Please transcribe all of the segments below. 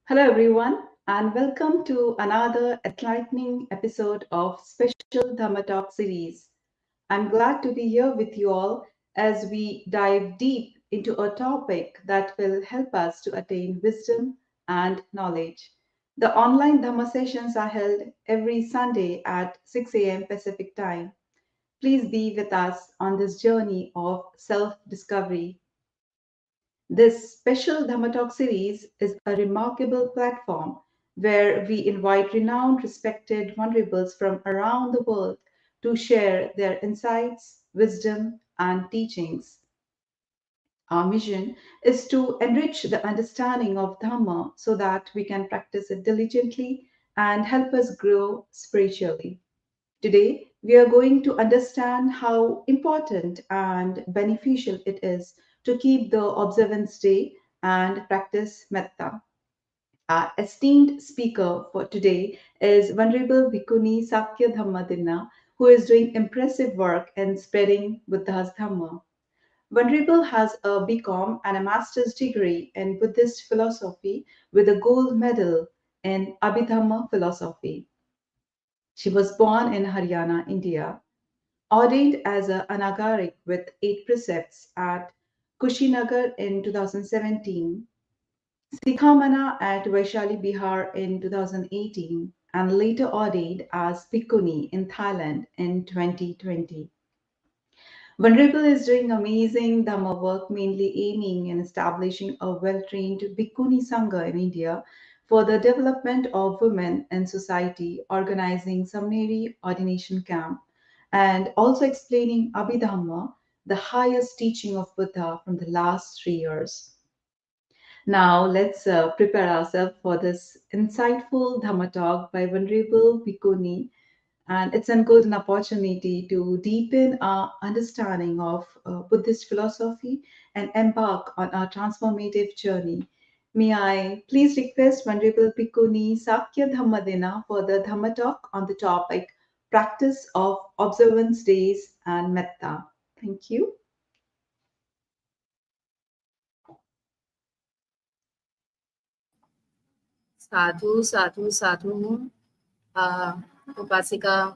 Hello, everyone, and welcome to another enlightening episode of Special Dhamma Talk series. I'm glad to be here with you all as we dive deep into a topic that will help us to attain wisdom and knowledge. The online Dhamma sessions are held every Sunday at 6 a.m. Pacific time. Please be with us on this journey of self discovery. This special Dhamma Talk series is a remarkable platform where we invite renowned, respected venerables from around the world to share their insights, wisdom, and teachings. Our mission is to enrich the understanding of Dhamma so that we can practice it diligently and help us grow spiritually. Today, we are going to understand how important and beneficial it is to keep the observance day and practice metta. Our esteemed speaker for today is Venerable Bhikkhuni Sākya Dhammadinnā, who is doing impressive work in spreading Buddha's Dhamma. Venerable has a BCom and a master's degree in Buddhist Philosophy with a gold medal in Abhidhamma Philosophy. She was born in Haryana, India, ordained as a Anagarik with 8 precepts at Kushinagar in 2017, Sikhamana at Vaishali, Bihar in 2018, and later ordained as Bhikkhuni in Thailand in 2020. Venerable is doing amazing Dhamma work, mainly aiming in establishing a well trained Bhikkhuni Sangha in India for the development of women in society, organizing seminary ordination camp, and also explaining Abhidhamma, the highest teaching of Buddha from the last 3 years. Now, let's prepare ourselves for this insightful Dhamma talk by Venerable Bhikkhuni, and it's a golden opportunity to deepen our understanding of Buddhist philosophy and embark on our transformative journey. May I please request Venerable Bhikkhuni Sākya Dhammadinnā for the Dhamma talk on the topic Practice of Observance Days and Metta. Thank you. Sadhu, sadhu, sadhu. Upasika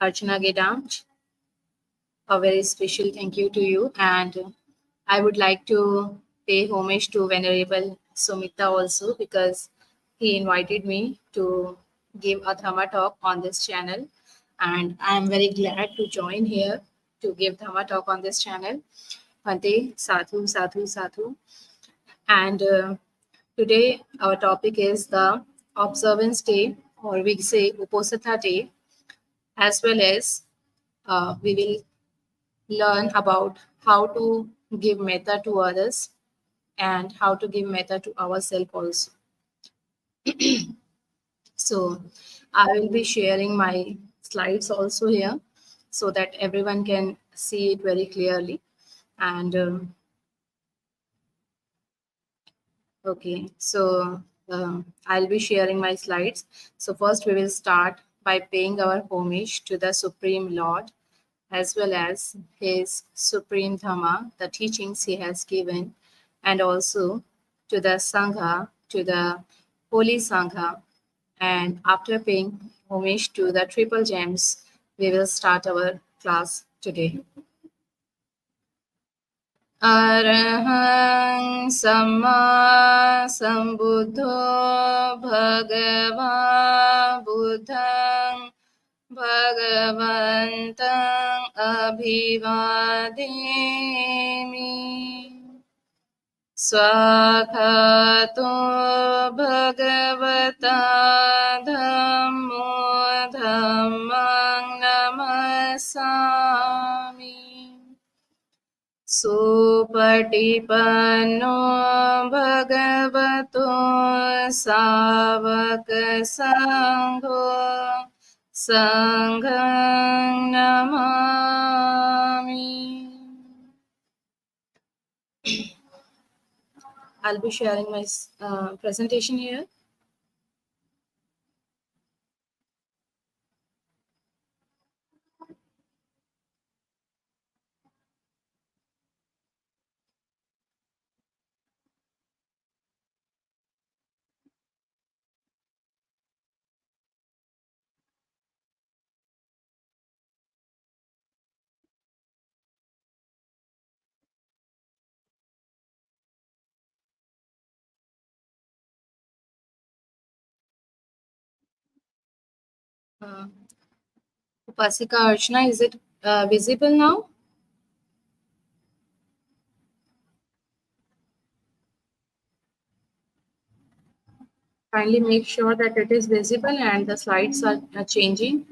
Archana Gedamch, a very special thank you to you. And I would like to pay homage to Venerable Sumita also because he invited me to give a Dhamma talk on this channel. And I am very glad to join here to give Dhamma talk on this channel. Bhante, sadhu, sadhu, sadhu. And today our topic is the Observance Day, or we say Uposatha Day, as well as we will learn about how to give metta to others and how to give metta to ourselves also. So I will be sharing my slides also here so that everyone can see it very clearly. And okay, so I'll be sharing my slides. So first we will start by paying our homage to the Supreme Lord as well as his Supreme Dhamma, the teachings he has given, and also to the Sangha, to the Holy Sangha. And after paying homage to the Triple Gems, we will start our class today. Arahang Samma Sambuddho Bhagava Buddhang Bhagavantang Abhivademi Swakhato Bhagavata Dhammo Dhammang Namasami Supatipanno Bhagavato Savaka Sangho Sanghang Namami. I'll be sharing my presentation here. Upasika Archana, is it visible now? Kindly make sure that it is visible and the slides are changing,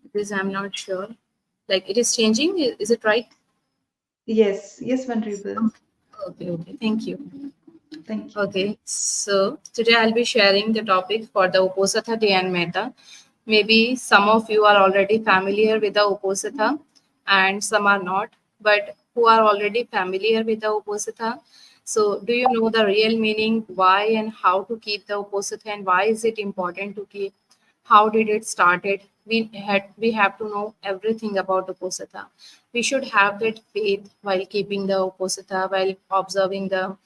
because I'm not sure. Like it is changing, is it right? Yes, yes, Venerable. Okay, thank you. Thank you. Okay, so today I'll be sharing the topic for the Uposatha Day and Metta. Maybe some of you are already familiar with the Uposatha and some are not, but who are already familiar with the Uposatha? So, do you know the real meaning, why and how to keep the Uposatha, and why is it important to keep? How did it started? We have to know everything about Uposatha. We should have that faith while keeping the Uposatha, while observing the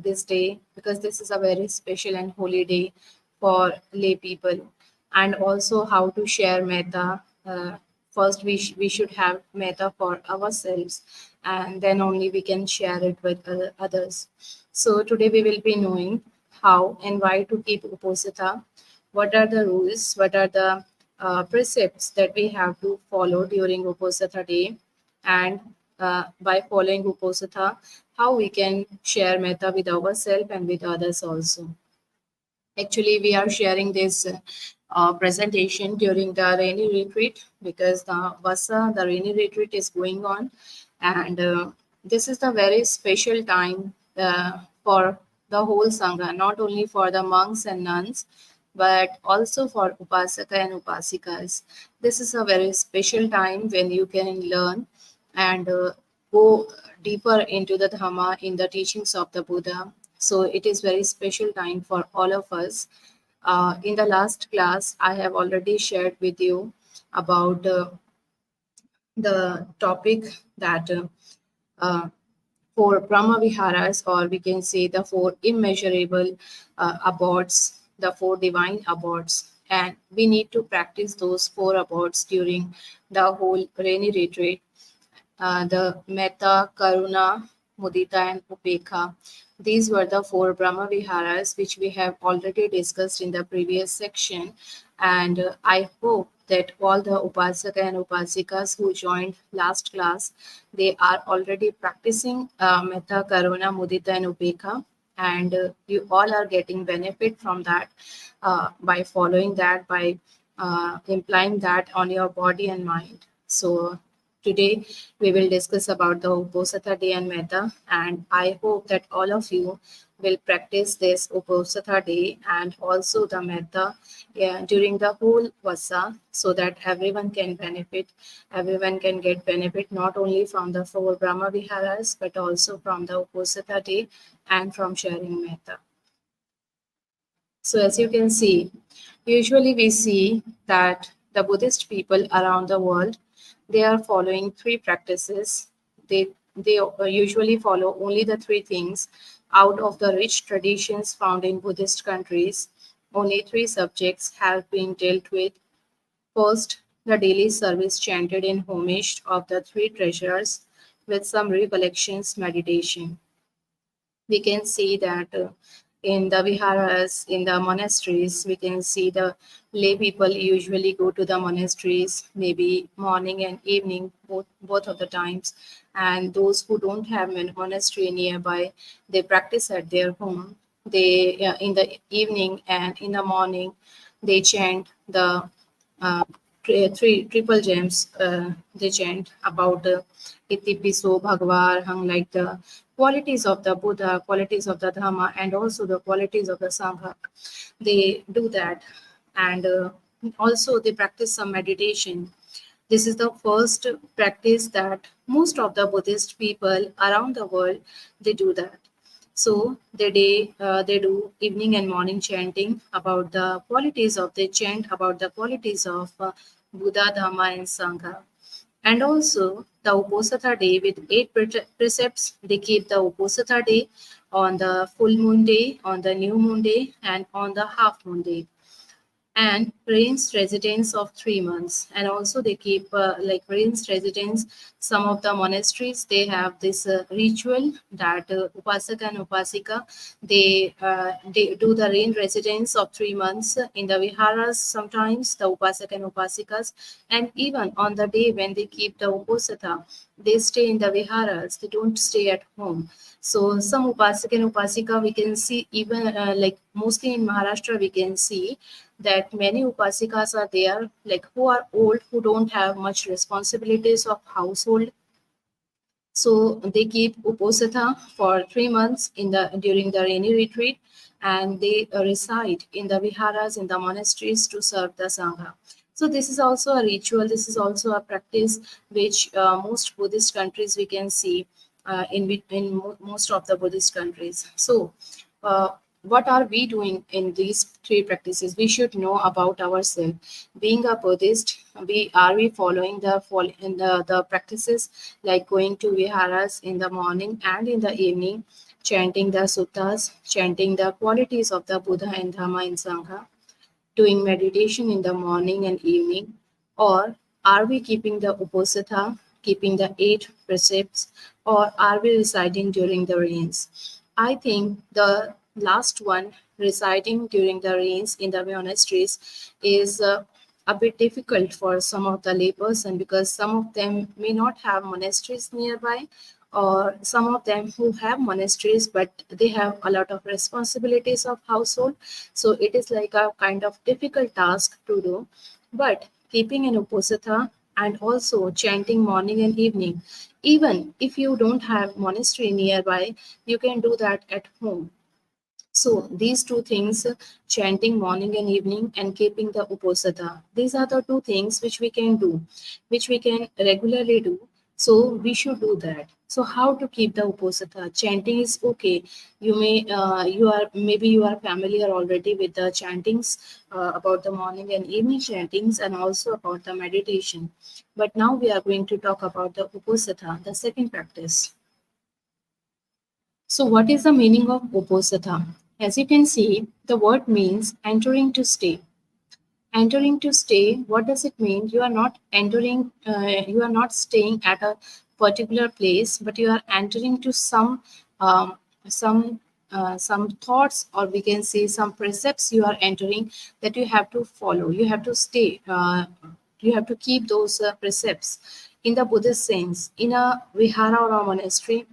this day, because this is a very special and holy day for lay people. And also how to share metta. First, we should have metta for ourselves, and then only we can share it with others. So today we will be knowing how and why to keep Uposatha, what are the rules, what are the precepts that we have to follow during Uposatha day, and by following Uposatha, how we can share metta with ourselves and with others also. Actually, we are sharing this presentation during the rainy retreat, because the rainy retreat is going on, and this is the very special time for the whole Sangha, not only for the monks and nuns, but also for Upasaka and Upasikas. This is a very special time when you can learn and go deeper into the Dhamma in the teachings of the Buddha. So it is very special time for all of us. In the last class, I have already shared with you about the topic that four Brahma Viharas, or we can say the four immeasurable abodes, the four divine abodes. And we need to practice those four abodes during the whole rainy retreat. The Metta, Karuna, Mudita, and Upekha. These were the four Brahma Viharas which we have already discussed in the previous section. And I hope that all the Upasaka and Upasikas who joined last class, they are already practicing Metta, Karuna, Mudita, and Upekha. And you all are getting benefit from that by following that, by implying that on your body and mind. So today, we will discuss about the Uposatha Day and Metta, and I hope that all of you will practice this Uposatha Day and also the Metta during the whole Vasa, so that everyone can benefit, everyone can get benefit not only from the four Brahma Viharas, but also from the Uposatha Day and from sharing Metta. So as you can see, usually we see that the Buddhist people around the world, they are following three practices. They usually follow only the three things out of the rich traditions found in Buddhist countries. Only three subjects have been dealt with. First, the daily service chanted in homage of the three treasures with some recollections meditation. We can see that in the viharas, in the monasteries, we can see the lay people usually go to the monasteries, maybe morning and evening, both of the times. And those who don't have a monastery nearby, they practice at their home. They in the evening and in the morning, they chant the three triple gems. They chant about iti piso bhagvar hang, like the qualities of the Buddha, qualities of the Dhamma, and also the qualities of the Sangha. They do that, and also they practice some meditation. This is the first practice that most of the Buddhist people around the world, they do that. So they do evening and morning chanting about the qualities of, they chant about the qualities of Buddha, Dhamma, and Sangha. And also the Uposatha day with 8 precepts. They keep the Uposatha day on the full moon day, on the new moon day, and on the half moon day. and rains residence of 3 months. And also they keep like rains residence. Some of the monasteries, they have this ritual that upasaka and upasika, they do the rain residence of 3 months in the viharas. Sometimes the upasaka and upasikas, and even on the day when they keep the uposatha, they stay in the viharas, they don't stay at home. So some upasaka and upasika we can see, even like mostly in Maharashtra we can see that many upasikas are there, like who are old, who don't have much responsibilities of household. So they keep uposatha for 3 months in the during the rainy retreat, and they reside in the viharas, in the monasteries, to serve the sangha. So this is also a ritual. This is also a practice which most Buddhist countries we can see most of the Buddhist countries. So uh, what are we doing in these three practices? We should know about ourselves. Being a Buddhist, we following the practices like going to viharas in the morning and in the evening, chanting the suttas, chanting the qualities of the Buddha and Dhamma and Sangha, doing meditation in the morning and evening, or are we keeping the uposatha, keeping the 8 precepts, or are we reciting during the rains? I think the last one, reciting during the rains in the monasteries, is a bit difficult for some of the layperson, because some of them may not have monasteries nearby, or some of them who have monasteries but they have a lot of responsibilities of household. So it is like a kind of difficult task to do. But keeping an uposatha and also chanting morning and evening, even if you don't have monastery nearby, you can do that at home. So these two things, chanting morning and evening and keeping the uposatha, these are the two things which we can do, which we can regularly do. So we should do that. So how to keep the uposatha? Chanting is okay. You are familiar already with the chantings about the morning and evening chantings, and also about the meditation. But now we are going to talk about the uposatha, the second practice. So what is the meaning of Uposatha? As you can see, the word means entering to stay. Entering to stay, what does it mean? You are not entering, you are not staying at a particular place, but you are entering to um, some some thoughts, or we can say some precepts you are entering, that you have to follow. You have to stay. You have to keep those precepts. In the Buddhist sense, in a vihara or a monastery,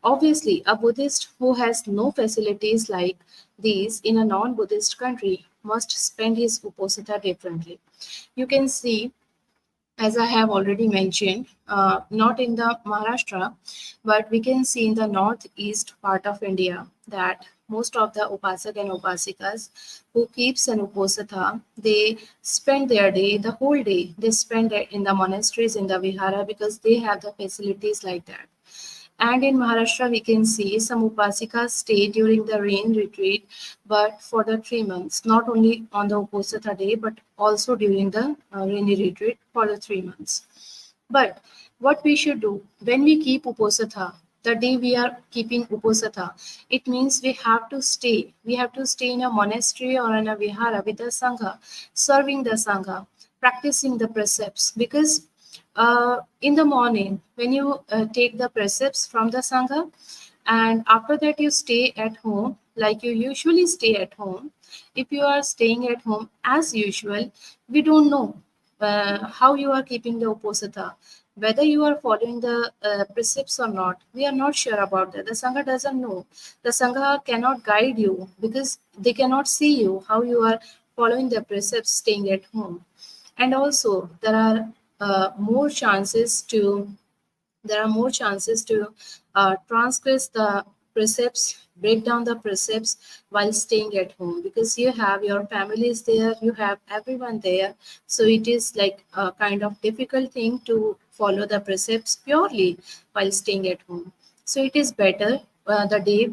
obviously, a Buddhist who has no facilities like these in a non-Buddhist country must spend his uposatha differently. You can see, as I have already mentioned, not in the Maharashtra, but we can see in the northeast part of India that most of the upasak and upasikas who keeps an uposatha, they spend their day, the whole day, they spend it in the monasteries, in the vihara, because they have the facilities like that. And in Maharashtra, we can see some upasikas stay during the rain retreat, but for the 3 months, not only on the Uposatha day, but also during the rainy retreat for the 3 months. But what we should do when we keep Uposatha, the day we are keeping Uposatha, it means we have to stay. We have to stay in a monastery or in a vihara with the Sangha, serving the Sangha, practicing the precepts, because in the morning when you take the precepts from the sangha, and after that you stay at home like you usually stay at home. If you are staying at home as usual, we don't know how you are keeping the uposatha, whether you are following the precepts or not. We are not sure about that. The sangha doesn't know. The sangha cannot guide you, because they cannot see you how you are following the precepts staying at home. And also more chances to there are more chances to transgress the precepts, break down the precepts while staying at home, because you have your families there, you have everyone there. So it is like a kind of difficult thing to follow the precepts purely while staying at home. So it is better the day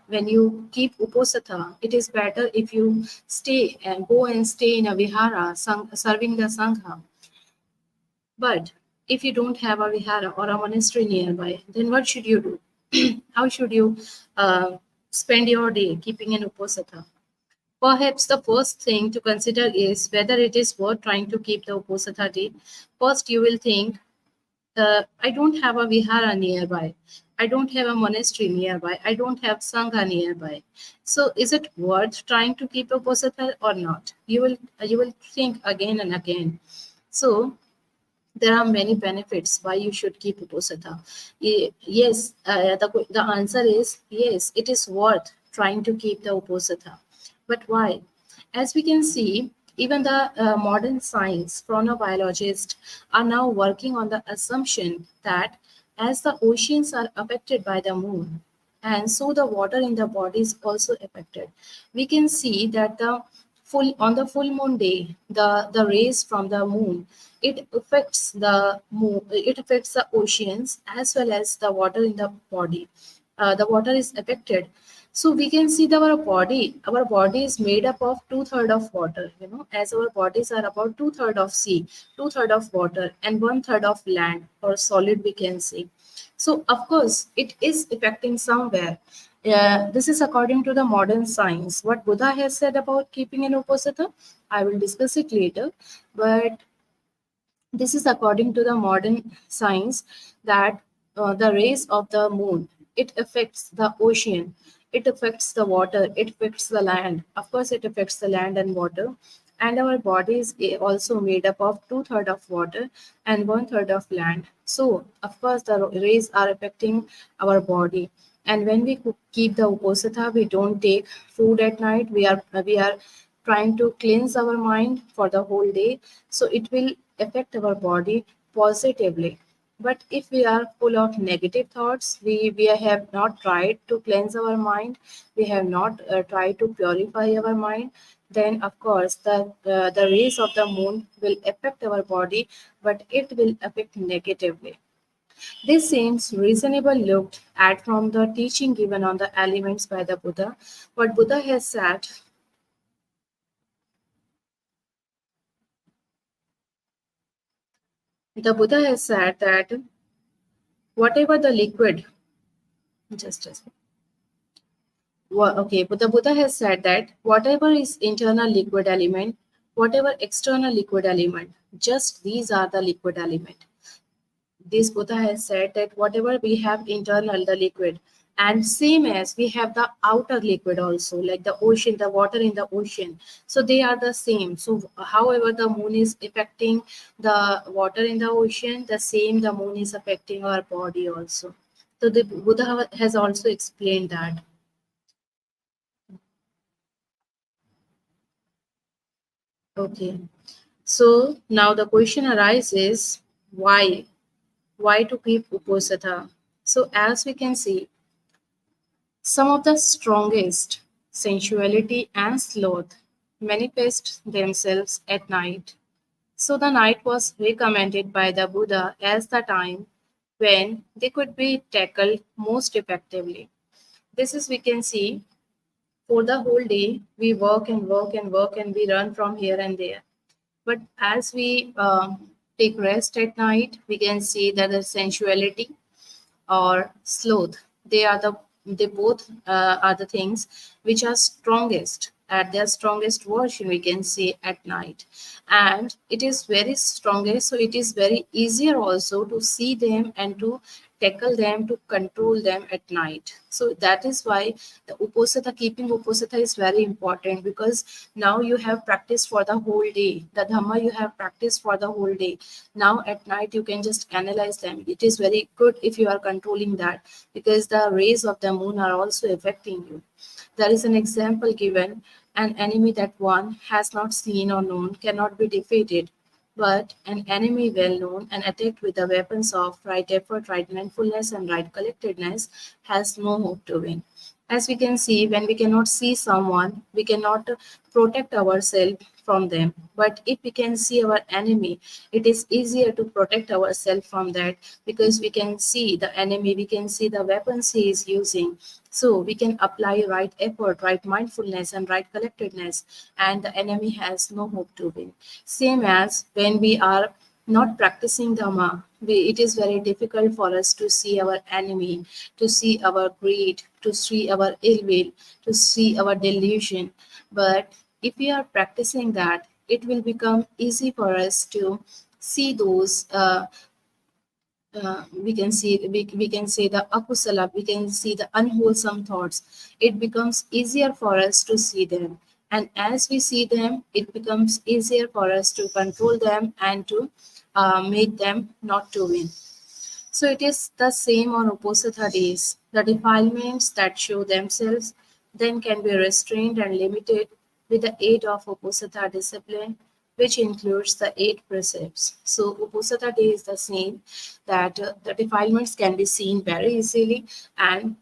when you keep uposatha, it is better if you stay and go and stay in a vihara, serving the sangha. But if you don't have a vihara or a monastery nearby, then what should you do? How should you spend your day keeping an uposatha? Perhaps the first thing to consider is whether it is worth trying to keep the Uposatha day. First, you will think, I don't have a vihara nearby. I don't have a monastery nearby. I don't have sangha nearby. So, is it worth trying to keep Uposatha or not? You will think again and again. So, there are many benefits why you should keep Uposatha. Yes, the answer is yes, it is worth trying to keep the Uposatha. But why? As we can see, even the modern science chronobiologists are now working on the assumption that as the oceans are affected by the moon, and so the water in the body is also affected. We can see that the full moon day, the rays from the moon, it affects the oceans as well as the water in the body. The water is affected, so we can see that our body is made up of two-thirds of water, as our bodies are about two-thirds of sea, two-thirds of water, and one-third of land or solid, we can say. So of course it is affecting somewhere. This is according to the modern science. What Buddha has said about keeping an uposatha, I will discuss it later. But this is according to the modern science that the rays of the moon, it affects the ocean, it affects the water, it affects the land. Of course, it affects the land and water. And our body is also made up of two-thirds of water and one-third of land. So, of course, the rays are affecting our body. And when we keep the uposatha, we don't take food at night. We are trying to cleanse our mind for the whole day, so it will affect our body positively. But if we are full of negative thoughts, we have not tried to cleanse our mind, we have not tried to purify our mind, then of course the rays of the moon will affect our body, but it will affect negatively. This seems reasonable looked at from the teaching given on the elements by the Buddha. What Buddha has said, the Buddha has said that whatever the liquid, just as okay, but the Buddha has said that whatever is internal liquid element, whatever external liquid element, just these are the liquid element. This Buddha has said that whatever we have internal, the liquid, and same as we have the outer liquid also, like the ocean, the water in the ocean. So they are the same. So however the moon is affecting the water in the ocean, the same the moon is affecting our body also. So the Buddha has also explained that. Okay. So now the question arises, why? Why to keep Uposatha? So as we can see, some of the strongest sensuality and sloth manifest themselves at night. So the night was recommended by the Buddha as the time when they could be tackled most effectively. This is, we can see, for the whole day we work and work and work and we run from here and there. But as we take rest at night, we can see that the sensuality or sloth, they both are the things which are strongest at their strongest version, we can see at night. And it is very strongest, so it is very easier also to see them and to tackle them, to control them at night. So that is why the uposatha, keeping uposatha is very important, because now you have practiced for the whole day, the dhamma you have practiced for the whole day. Now at night you can just analyze them. It is very good if you are controlling that, because the rays of the moon are also affecting you. There is an example given: an enemy that one has not seen or known cannot be defeated, but an enemy well known and attacked with the weapons of right effort, right mindfulness, and right collectedness has no hope to win. As we can see, when we cannot see someone, we cannot protect ourselves from them. But if we can see our enemy, it is easier to protect ourselves from that, because we can see the enemy, we can see the weapons he is using. So we can apply right effort, right mindfulness, and right collectedness, and the enemy has no hope to win. Same as when we are not practicing Dhamma, it is very difficult for us to see our enemy, to see our greed, to see our ill will, to see our delusion. But if we are practicing that, it will become easy for us to see those we can say the akusala, we can see the unwholesome thoughts. It becomes easier for us to see them, and as we see them, it becomes easier for us to control them and to make them not to win. So it is the same on Uposatha days. The defilements that show themselves then can be restrained and limited with the aid of Uposatha discipline, which includes the 8 precepts. So Uposatha day is the same, that the defilements can be seen very easily, and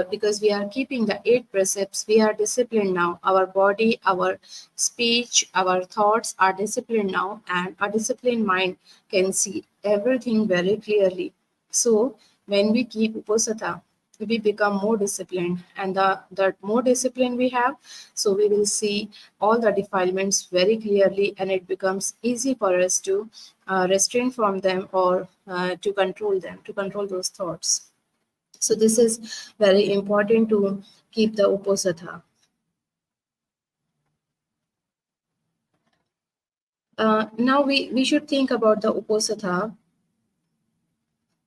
because we are keeping the 8 precepts, we are disciplined now. Our body, our speech, our thoughts are disciplined now, and a disciplined mind can see everything very clearly. So when we keep Uposatha, we become more disciplined, and the more discipline we have, so we will see all the defilements very clearly, and it becomes easy for us to restrain from them, or to control them, to control those thoughts. So this is very important to keep the Uposatha. Now we should think about the Uposatha.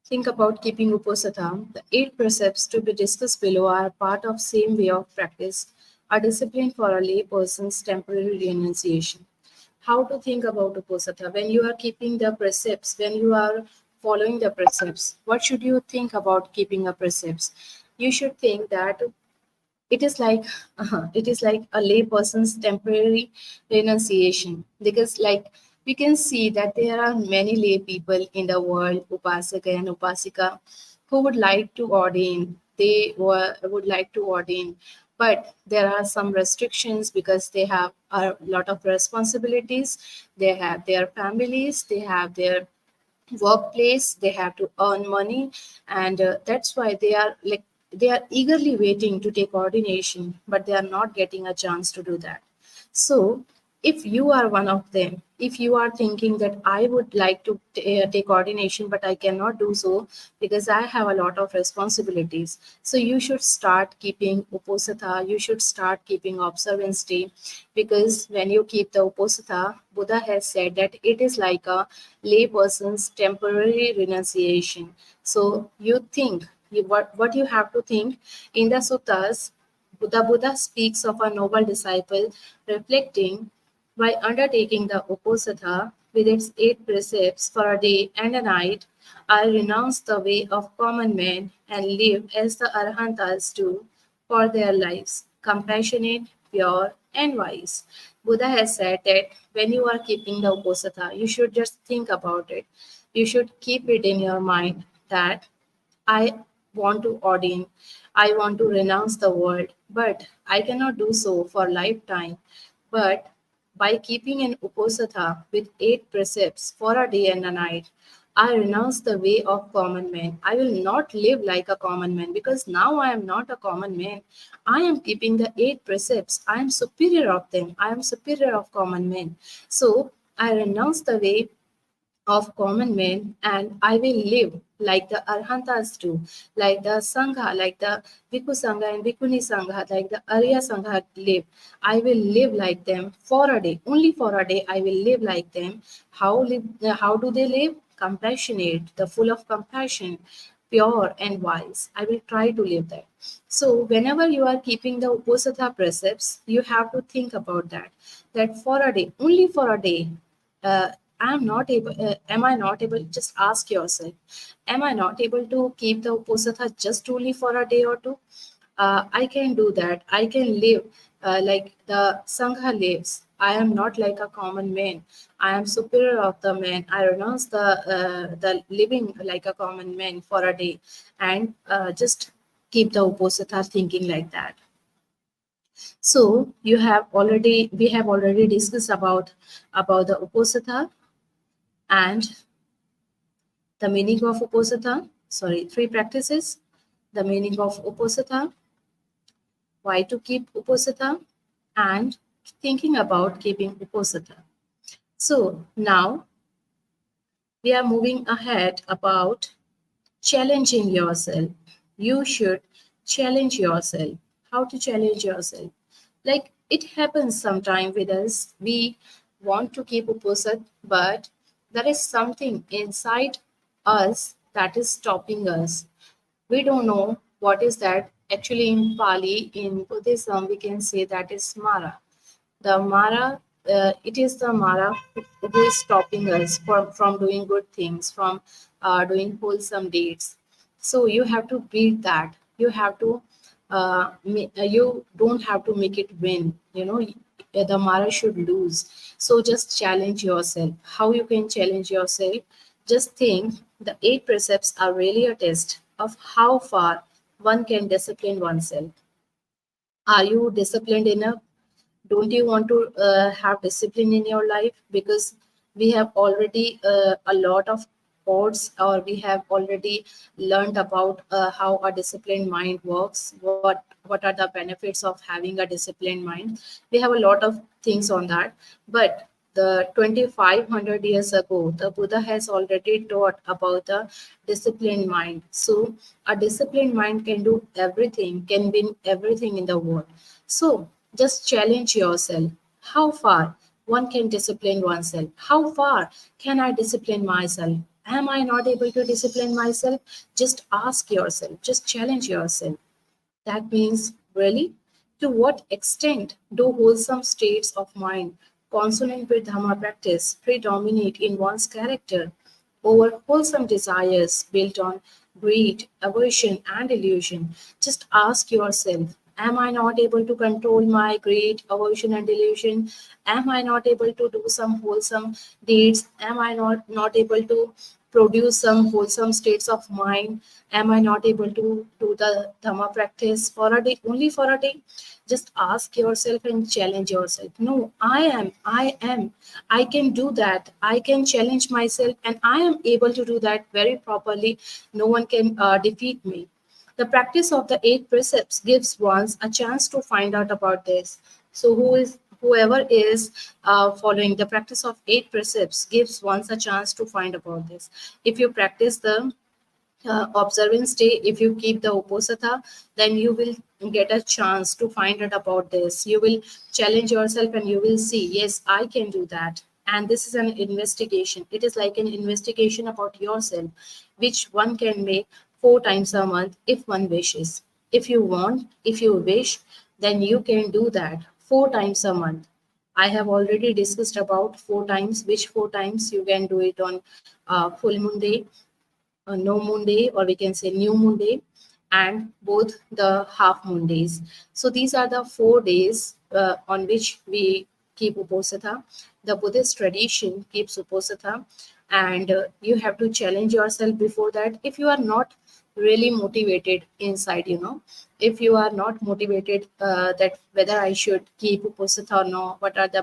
Think about keeping Uposatha. The 8 precepts to be discussed below are part of same way of practice, a discipline for a lay person's temporary renunciation. How to think about Uposatha? When you are keeping the precepts, when you are following the precepts, what should you think about keeping a precepts? You should think that it is like it is like a lay person's temporary renunciation, because like we can see that there are many lay people in the world, upasaka and upasika, who would like to ordain. Would like to ordain, but there are some restrictions because they have a lot of responsibilities. They have their families, they have their workplace, they have to earn money, and that's why they are like they are eagerly waiting to take ordination, but they are not getting a chance to do that. So if you are one of them, if you are thinking that I would like to take ordination but I cannot do so because I have a lot of responsibilities, so you should start keeping Uposatha, you should start keeping observance day, because when you keep the Uposatha, Buddha has said that it is like a lay person's temporary renunciation. So you think, what you have to think in the suttas, the Buddha speaks of a noble disciple reflecting, by undertaking the Uposatha with its 8 precepts for a day and a night, I renounce the way of common men and live as the Arhantas do for their lives, compassionate, pure, and wise. Buddha has said that when you are keeping the Uposatha, you should just think about it. You should keep it in your mind that I want to ordain, I want to renounce the world, but I cannot do so for lifetime. But by keeping an Uposatha with 8 precepts for a day and a night, I renounce the way of common men. I will not live like a common man, because now I am not a common man. I am keeping the 8 precepts. I am superior of them. I am superior of common men. So I renounce the way of common men, and I will live like the Arhantas do, like the Sangha, like the Bhikkhu Sangha and Bhikkhuni Sangha, like the Arya Sangha live. I will live like them for a day, only for a day. I will live like them. How do they live? Compassionate, the full of compassion, pure and wise. I will try to live that. So whenever you are keeping the Uposatha precepts, you have to think about that. That for a day, only for a day, uh, am I not able, just ask yourself, am I not able to keep the Uposatha just only for a day or two? I can do that. I can live like the Sangha lives. I am not like a common man. I am superior of the man. I renounce the living like a common man for a day, and just keep the Uposatha thinking like that. So we have already discussed about the Uposatha and the meaning of Uposatha. Sorry, 3 practices. The meaning of Uposatha, why to keep Uposatha, and thinking about keeping Uposatha. So now we are moving ahead about challenging yourself. You should challenge yourself. How to challenge yourself? Like it happens sometime with us. We want to keep Uposatha, but there is something inside us that is stopping us. We don't know what is that. Actually, in Pali, in Buddhism, we can say that is Mara. The Mara, it is the Mara who is stopping us from doing good things, from doing wholesome deeds. So you have to beat that. You have to, you don't have to make it win. You know, the Mara should lose. So just challenge yourself. How you can challenge yourself? Just think the 8 precepts are really a test of how far one can discipline oneself. Are you disciplined enough? Don't you want to have discipline in your life? Because we have already a lot of course, or we have already learned about how a disciplined mind works, what are the benefits of having a disciplined mind. We have a lot of things on that. But the 2500 years ago, the Buddha has already taught about the disciplined mind. So a disciplined mind can do everything, can win everything in the world. So just challenge yourself. How far one can discipline oneself? How far can I discipline myself? Am I not able to discipline myself? Just ask yourself, just challenge yourself. That means, really, to what extent do wholesome states of mind consonant with Dhamma practice predominate in one's character over wholesome desires built on greed, aversion, and illusion? Just ask yourself, am I not able to control my greed, aversion, and delusion? Am I not able to do some wholesome deeds? Am I not able to produce some wholesome states of mind? Am I not able to do the Dhamma practice for a day, only for a day? Just ask yourself and challenge yourself. No, I can do that. I can challenge myself, and I am able to do that very properly. No one can defeat me. The practice of the 8 precepts gives one a chance to find out about this. So whoever is following the practice of 8 precepts gives one a chance to find about this. If you practice the observance day, if you keep the Uposatha, then you will get a chance to find out about this. You will challenge yourself and you will see, yes, I can do that. And this is an investigation. It is like an investigation about yourself, which one can make 4 times a month if one wishes. If you want, if you wish, then you can do that 4 times a month. I have already discussed about 4 times, which 4 times you can do it on full moon day, no moon day, or we can say new moon day, and both the half moon days. So these are the 4 days on which we keep Uposatha. The Buddhist tradition keeps Uposatha, and you have to challenge yourself before that. If you are not really motivated inside, if you are not motivated that whether I should keep Uposatha or not, what are the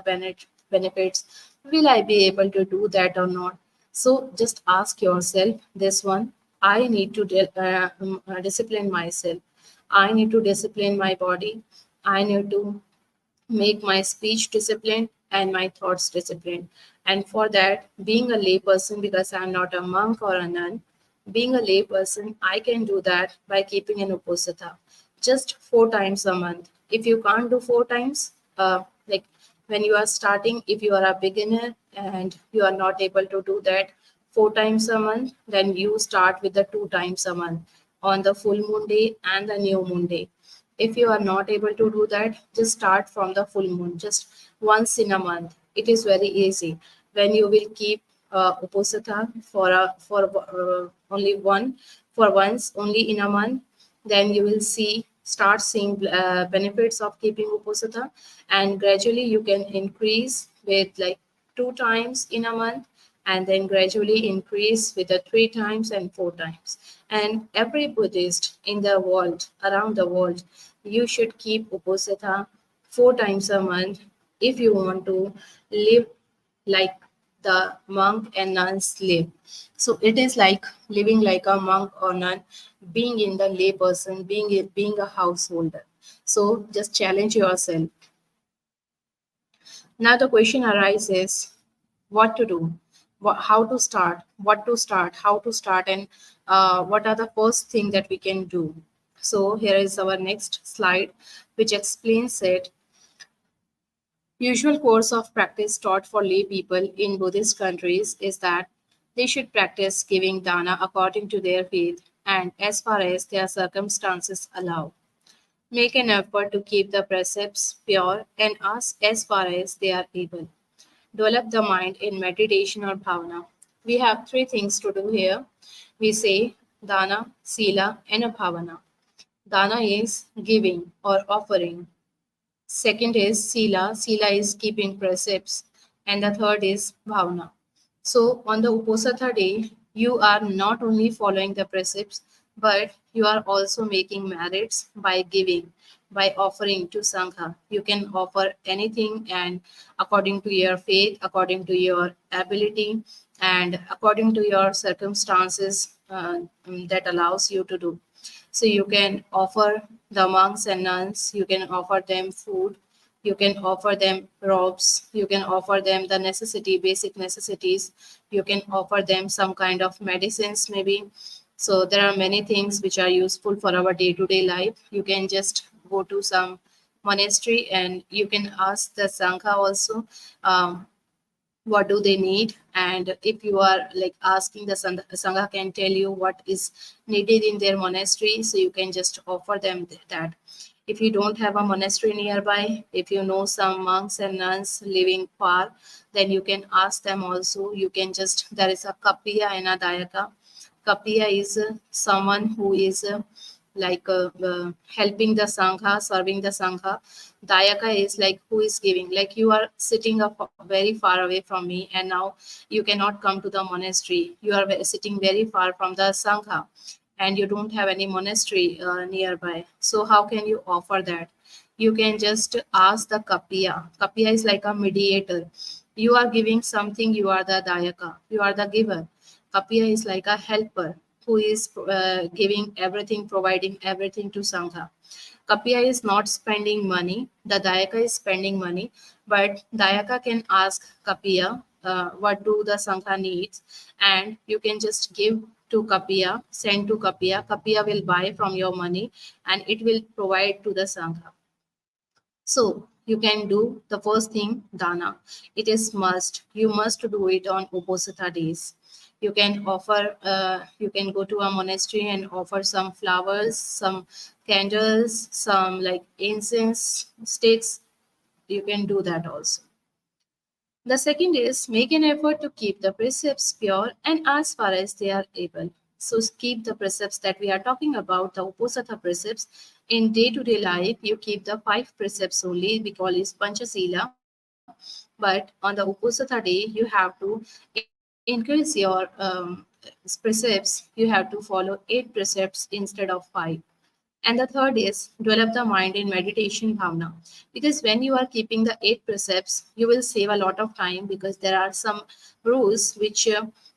benefits, will I be able to do that or not? So just ask yourself this one. I need to discipline myself. I need to discipline my body. I need to make my speech disciplined and my thoughts disciplined. And for that, being a layperson, because I'm not a monk or a nun, being a layperson, I can do that by keeping an Uposatha just 4 times a month. If you can't do 4 times, like when you are starting, if you are a beginner and you are not able to do that 4 times a month, then you start with the 2 times a month on the full moon day and the new moon day. If you are not able to do that, just start from the full moon, just once in a month. It is very easy. When you will keep Uposatha for only once only in a month, then you will start seeing benefits of keeping Uposatha, and gradually you can increase with like 2 times in a month, and then gradually increase with the 3 times and 4 times. And every Buddhist in the world, around the world, you should keep Uposatha 4 times a month if you want to live like the monk and nuns live. So it is like living like a monk or nun, being in the lay person, being a householder. So just challenge yourself. Now the question arises, what to do, how to start, what to start, how to start, and what are the first thing that we can do. So here is our next slide, which explains it. Usual course of practice taught for lay people in Buddhist countries is that they should practice giving dana according to their faith and as far as their circumstances allow. Make an effort to keep the precepts pure and ask as far as they are able. Develop the mind in meditation or bhavana. We have three things to do here. We say dana, sila, and a bhavana. Dana is giving or offering. Second is Sila. Sila is keeping precepts. And the third is Bhavana. So on the Uposatha day, you are not only following the precepts, but you are also making merits by giving, by offering to Sangha. You can offer anything and according to your faith, according to your ability, and according to your circumstances that allows you to do. So you can offer the monks and nuns, you can offer them food, you can offer them robes, you can offer them the basic necessities, you can offer them some kind of medicines maybe. So there are many things which are useful for our day-to-day life. You can just go to some monastery and you can ask the Sangha also. What do they need, and if you are like asking, the sangha can tell you what is needed in their monastery, so you can just offer them that. If you don't have a monastery nearby, if you know some monks and nuns living far, then you can ask them also. You can just, there is a kapiya and a dayaka. Kapiya is someone who is helping the sangha, serving the sangha. Dayaka is like who is giving, like you are sitting up very far away from me and now you cannot come to the monastery, you are sitting very far from the sangha and you don't have any monastery nearby, so how can you offer that? You can just ask the kapiya. Kapiya is like a mediator. You are giving something, you are the dayaka, you are the giver. Kapiya is like a helper who is giving everything, providing everything to Sangha. Kapiya is not spending money, the Dayaka is spending money, but Dayaka can ask Kapiya what do the Sangha needs, and you can just give to Kapiya, send to Kapiya. Kapiya will buy from your money and it will provide to the Sangha. So you can do the first thing, dana. It is must. You must do it on Uposatha days. You can offer, you can go to a monastery and offer some flowers, some candles, some like incense sticks. You can do that also. The second is make an effort to keep the precepts pure and as far as they are able. So keep the precepts that we are talking about, the Uposatha precepts. In day-to-day life, you keep the 5 precepts only, we call it Panchasila. But on the Uposatha day, you have to increase your precepts. You have to follow 8 precepts instead of 5. And the third is develop the mind in meditation bhavana. Because when you are keeping the 8 precepts, you will save a lot of time because there are some rules which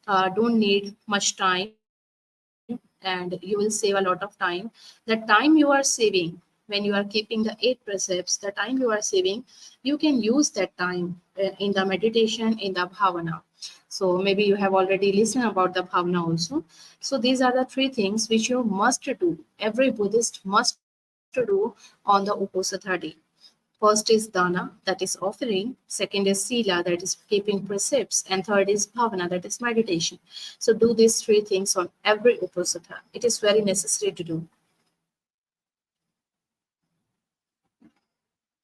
don't need much time and you will save a lot of time. The time you are saving when you are keeping the 8 precepts, the time you are saving, you can use that time in the meditation, in the bhavana. So maybe you have already listened about the bhavana also. So these are the 3 things which you must do. Every Buddhist must do on the Uposatha day. First is dana, that is offering. Second is sila, that is keeping precepts. And third is bhavana, that is meditation. So do these 3 things on every Uposatha. It is very necessary to do.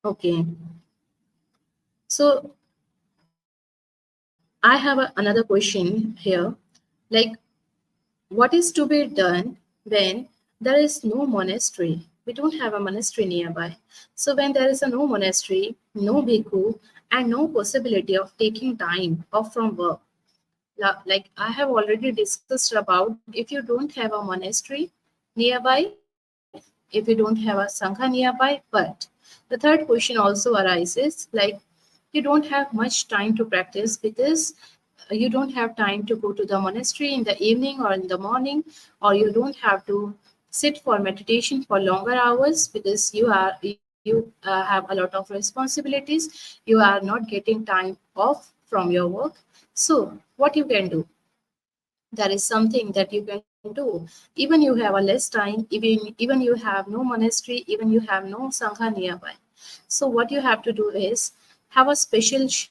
Okay. So I have another question here. Like, what is to be done when there is no monastery? We don't have a monastery nearby. So when there is a no monastery, no bhikkhu, and no possibility of taking time off from work, like I have already discussed about, if you don't have a monastery nearby, if you don't have a sangha nearby, but the third question also arises, like you don't have much time to practice because you don't have time to go to the monastery in the evening or in the morning, or you don't have to sit for meditation for longer hours because you have a lot of responsibilities, you are not getting time off from your work. So what you can do, there is something that you can do do. Even you have a less time, even you have no monastery, even you have no sangha nearby. So what you have to do is have a special shelf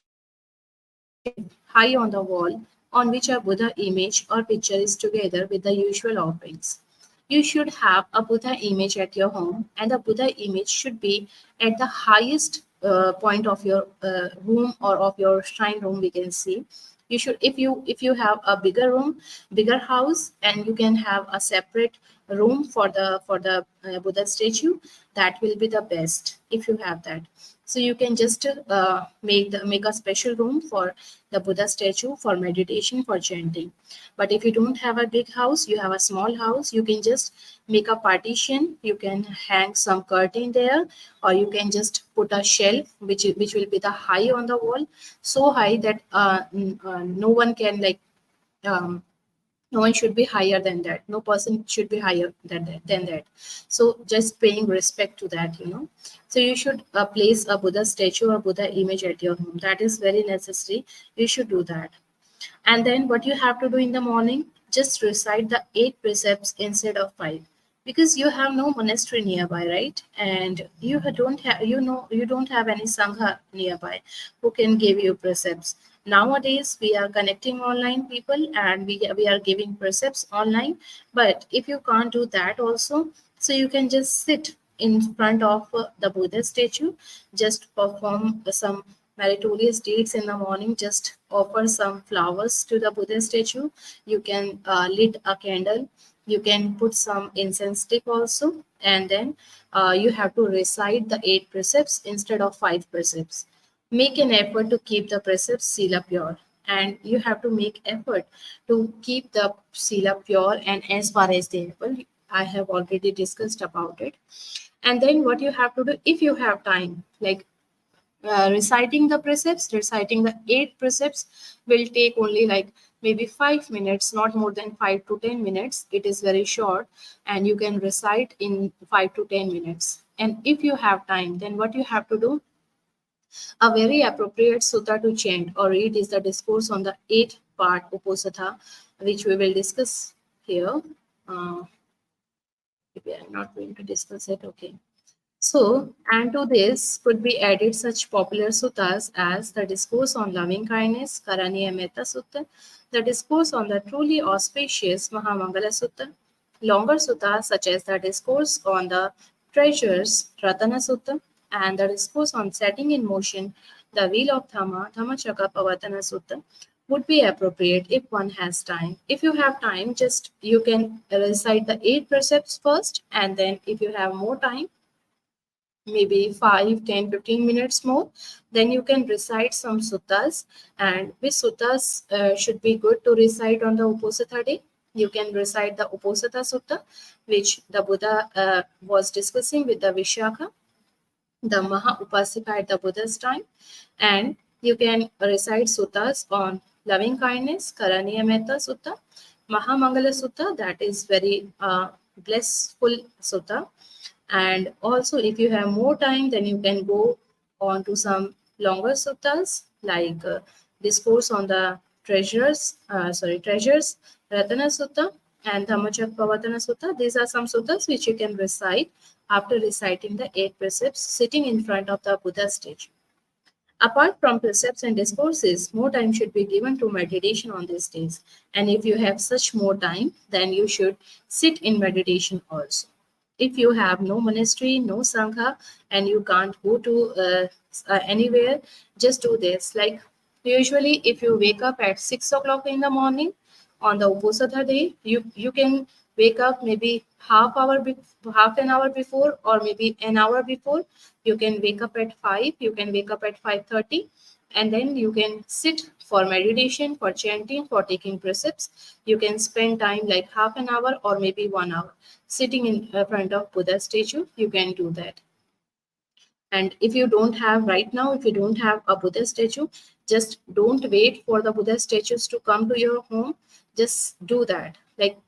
high on the wall on which a Buddha image or picture is together with the usual offerings. You should have a Buddha image at your home, and the Buddha image should be at the highest point of your room or of your shrine room. We can see you should, if you have a bigger room, bigger house, and you can have a separate room for the Buddha statue. That will be the best if you have that. So you can just make a special room for the Buddha statue for meditation, for chanting. But if you don't have a big house, you have a small house, you can just make a partition. You can hang some curtain there, or you can just put a shelf which will be the high on the wall, so high that no one can um, no one should be higher than that, no person should be higher than that. So just paying respect to that, so you should place a Buddha statue or Buddha image at your home. That is very necessary. You should do that. And then what you have to do in the morning, just recite the 8 precepts instead of 5, because you have no monastery nearby, right? And you don't have any sangha nearby who can give you precepts. Nowadays we are connecting online people, and we are giving precepts online. But if you can't do that also, so you can just sit in front of the Buddha statue, just perform some meritorious deeds in the morning. Just offer some flowers to the Buddha statue. You can lit a candle. You can put some incense stick also. And then you have to recite the 8 precepts instead of 5 precepts. Make an effort to keep the precepts Sila pure. And you have to make effort to keep the Sila pure and as far as they able. I have already discussed about it. And then what you have to do, if you have time, like reciting the 8 precepts will take only like maybe 5 minutes, not more than 5 to 10 minutes. It is very short, and you can recite in 5 to 10 minutes. And if you have time, then what you have to do, a very appropriate sutta to chant or read is the discourse on the 8th part Uposatha, which we will discuss here. Uh, Maybe I'm not going to discuss it. Okay. So, and to this could be added such popular suttas as the Discourse on Loving Kindness, Karaniya Metta Sutta, the Discourse on the Truly Auspicious Mahamangala Sutta, longer suttas such as the Discourse on the Treasures, Ratana Sutta, and the Discourse on Setting in Motion, the Wheel of Dhamma, Dhammacakkappavattana Sutta, would be appropriate if one has time. If you have time, just you can recite the 8 precepts first, and then if you have more time, maybe 5, 10, 15 minutes more, then you can recite some suttas. And which suttas should be good to recite on the Uposatha day? You can recite the Uposatha Sutta, which the Buddha was discussing with the Vishaka, the Maha Upasika at the Buddha's time. And you can recite suttas on loving kindness, Karaniya Metta Sutta, Mahamangala Sutta, that is very blissful sutta. And also, if you have more time, then you can go on to some longer suttas like Discourse on the Treasures, Ratana Sutta, and Dhammacakkappavattana Sutta. These are some suttas which you can recite after reciting the 8 precepts sitting in front of the Buddha statue. Apart from precepts and discourses, more time should be given to meditation on these days. And if you have such more time, then you should sit in meditation also. If you have no monastery, no sangha, and you can't go to anywhere, just do this. Like usually, if you wake up at 6 o'clock in the morning on the Uposatha day, you can wake up maybe half an hour before, or maybe an hour before. You can wake up at 5. You can wake up at 5:30, and then you can sit for meditation, for chanting, for taking precepts. You can spend time like half an hour or maybe 1 hour sitting in front of Buddha statue. You can do that. And if you don't have right now, if you don't have a Buddha statue, just don't wait for the Buddha statues to come to your home. Just do that. Like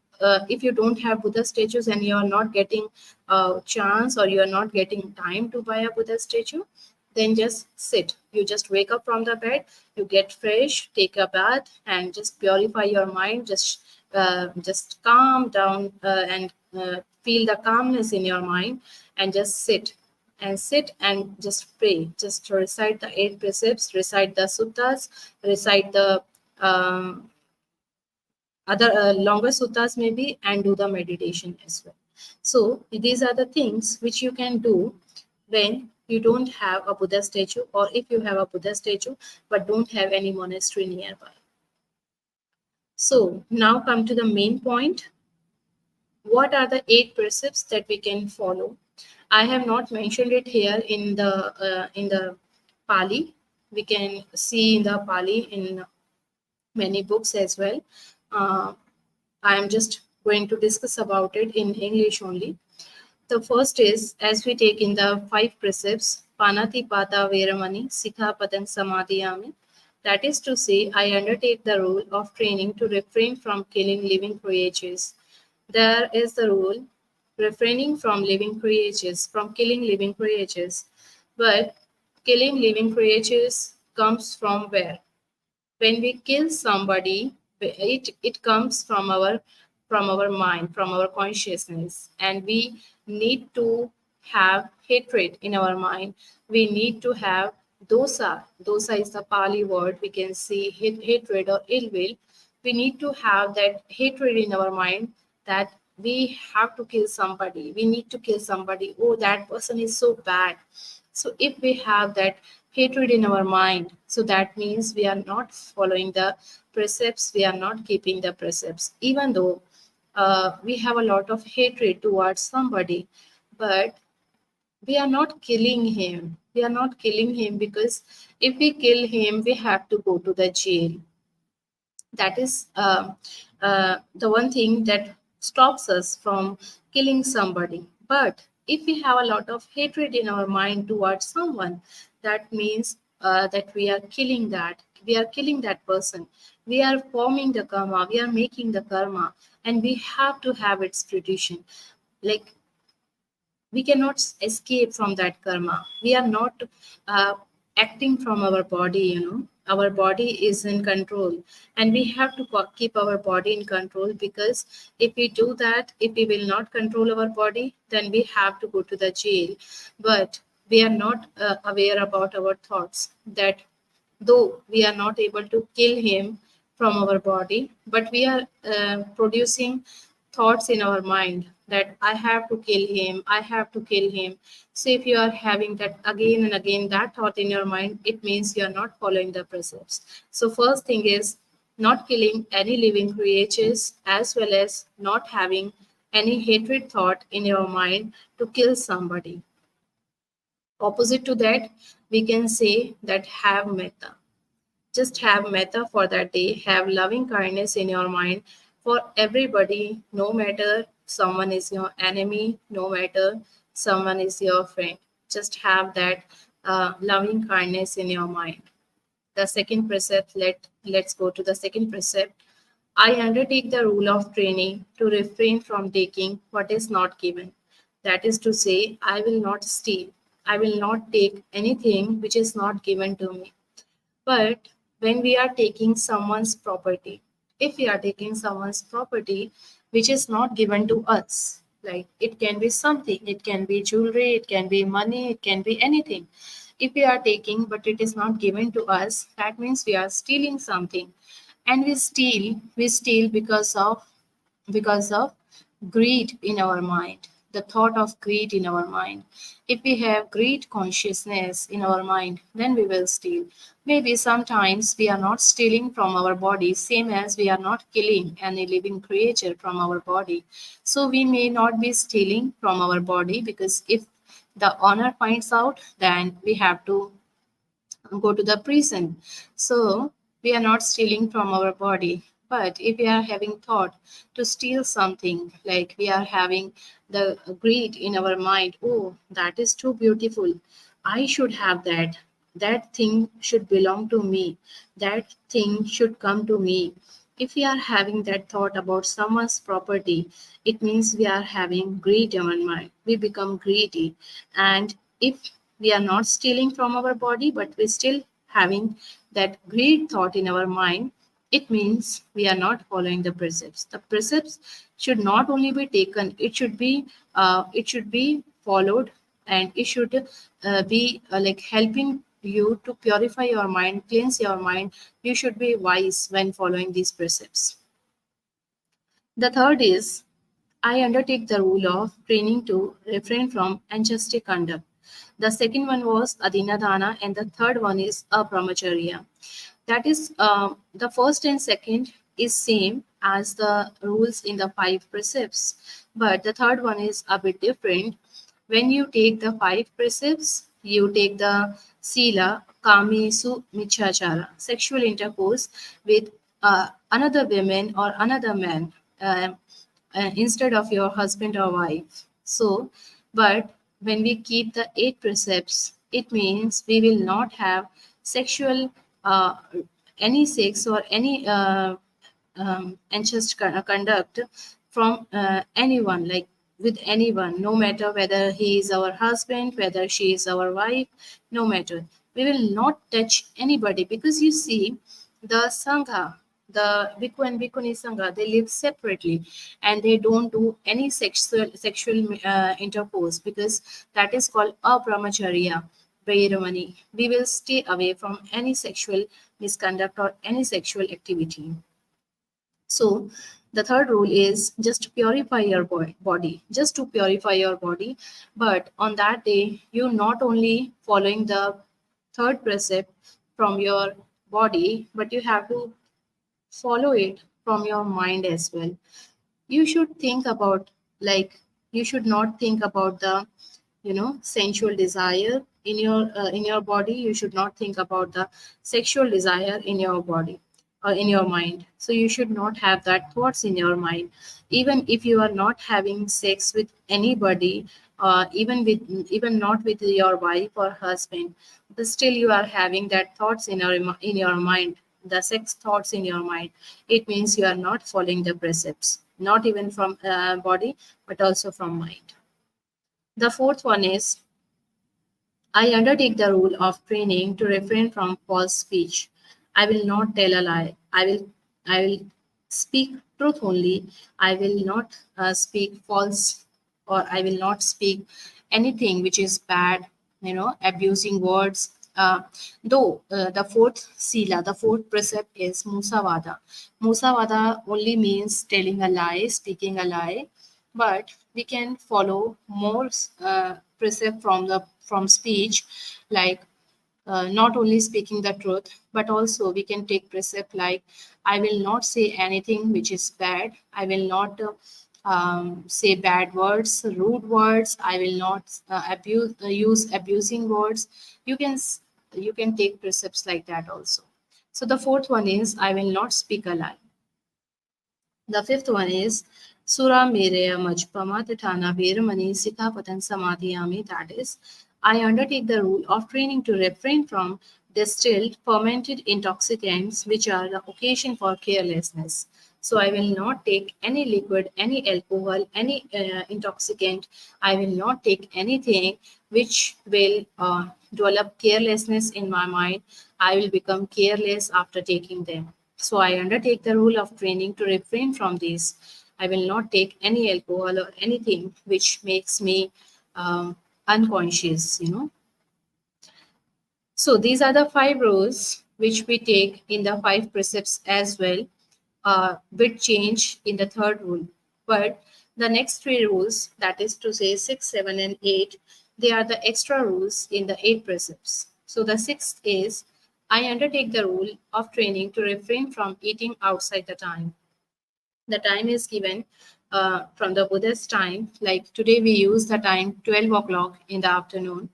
if you don't have Buddha statues and you are not getting a chance, or you are not getting time to buy a Buddha statue, then just sit. You just wake up from the bed, you get fresh, take a bath, and just purify your mind. Just just calm down and feel the calmness in your mind, and just sit and just pray. Just recite the 8 precepts, recite the suttas, recite the other longer suttas maybe, and do the meditation as well. So these are the things which you can do when you don't have a Buddha statue, or if you have a Buddha statue but don't have any monastery nearby. So now come to the main point. What are the 8 precepts that we can follow? I have not mentioned it here in the Pali. We can see in the Pali in many books as well. I am just going to discuss about it in English only. The first is, as we take in the 5 precepts, Panati Pata Veramani Sikha Padan Samadhiyami. That is to say, I undertake the rule of training to refrain from killing living creatures. There is the rule refraining from killing living creatures. But killing living creatures comes from where? When we kill somebody, it comes from our mind, from our consciousness, and we need to have hatred in our mind. We need to have dosa. Dosa is the Pali word. We can see hatred or ill will. We need to have that hatred in our mind, that we have to kill somebody. We need to kill somebody. Oh, that person is so bad. So if we have that hatred in our mind, so that means we are not following the precepts, we are not keeping the precepts, even though we have a lot of hatred towards somebody, but we are not killing him. We are not killing him because if we kill him, we have to go to the jail. That is the one thing that stops us from killing somebody. But if we have a lot of hatred in our mind towards someone, that means that we are killing that. We are killing that person. We are forming the karma. We are making the karma, and we have to have its fruition. Like, we cannot escape from that karma. We are not acting from our body, our body is in control, and we have to keep our body in control, because if we do that, if we will not control our body, then we have to go to the jail. But we are not aware about our thoughts, that though we are not able to kill him from our body, but we are producing thoughts in our mind that I have to kill him, I have to kill him. So if you are having that again and again, that thought in your mind, it means you are not following the precepts. So first thing is not killing any living creatures, as well as not having any hatred thought in your mind to kill somebody. Opposite to that, we can say that have metta. Just have metta for that day. Have loving kindness in your mind for everybody, no matter someone is your enemy, no matter someone is your friend. Just have that loving kindness in your mind. The second precept, let's go to the second precept. I undertake the rule of training to refrain from taking what is not given. That is to say, I will not steal. I will not take anything which is not given to me. But when we are taking someone's property, if we are taking someone's property which is not given to us, like it can be something, it can be jewelry, it can be money, it can be anything. If we are taking but it is not given to us, that means we are stealing something. And we steal because of greed in our mind, the thought of greed in our mind. If we have greed consciousness in our mind, then we will steal. Maybe sometimes we are not stealing from our body, same as we are not killing any living creature from our body. So we may not be stealing from our body, because if the owner finds out, then we have to go to the prison. So we are not stealing from our body. But if we are having thought to steal something, like we are having the greed in our mind, oh, that is too beautiful, I should have that. That thing should belong to me. That thing should come to me. If we are having that thought about someone's property, it means we are having greed in our mind. We become greedy. And if we are not stealing from our body, but we're still having that greed thought in our mind, it means we are not following the precepts. The precepts should not only be taken; it should be followed, and it should be like helping you to purify your mind, cleanse your mind. You should be wise when following these precepts. The third is, I undertake the rule of training to refrain from unjust conduct. The second one was adinadana, and the third one is apramacharya. That is, the first and second is same as the rules in the five precepts, but the third one is a bit different. When you take the five precepts, you take the Sila, Kamesu, Michachara, sexual intercourse with another woman or another man, instead of your husband or wife. So, but when we keep the eight precepts, it means we will not have sexual, any sex or any unjust conduct from anyone, like with anyone, no matter whether he is our husband, whether she is our wife, no matter. We will not touch anybody, because you see, the Sangha, the Bhikkhu and Bhikkhuni Sangha, they live separately and they don't do any sexual intercourse, because that is called abrahmacharya, Brahmani. We will stay away from any sexual misconduct or any sexual activity. So the third rule is just to purify your body, just to purify your body. But on that day, you not only following the third precept from your body, but you have to follow it from your mind as well. You should think about, like, you should not think about the sensual desire in your body. You should not think about the sexual desire in your body or in your mind. So you should not have that thoughts in your mind, even if you are not having sex with anybody, even not with your wife or husband, but still you are having that thoughts in your mind, the sex thoughts in your mind. It means you are not following the precepts, not even from body, but also from mind. The fourth one is, I undertake the rule of training to refrain from false speech. I will not tell a lie. I will speak truth only. I will not speak false, or I will not speak anything which is bad, abusing words. Though the fourth sila, the fourth precept is musavada. Musavada only means telling a lie, speaking a lie, but we can follow more precept from speech, like not only speaking the truth, but also we can take precept like, I will not say anything which is bad. I will not say bad words, rude words. I will not use abusing words. You can take precepts like that also. So the fourth one is, I will not speak a lie. The fifth one is Sura Mereya Majpama Tithana Veramani Sikhapatan Samadhiyami. That is, I undertake the rule of training to refrain from distilled, fermented intoxicants which are the occasion for carelessness. So I will not take any liquid, any alcohol, any intoxicant. I will not take anything which will develop carelessness in my mind. I will become careless after taking them. So I undertake the rule of training to refrain from these. I will not take any alcohol or anything which makes me unconscious. So these are the five rules which we take in the five precepts as well. Bit change in the third rule. But the next three rules, that is to say 6, 7, and 8, they are the extra rules in the 8 precepts. So the sixth is, I undertake the rule of training to refrain from eating outside the time. The time is given from the Buddha's time. Like today we use the time 12 o'clock in the afternoon,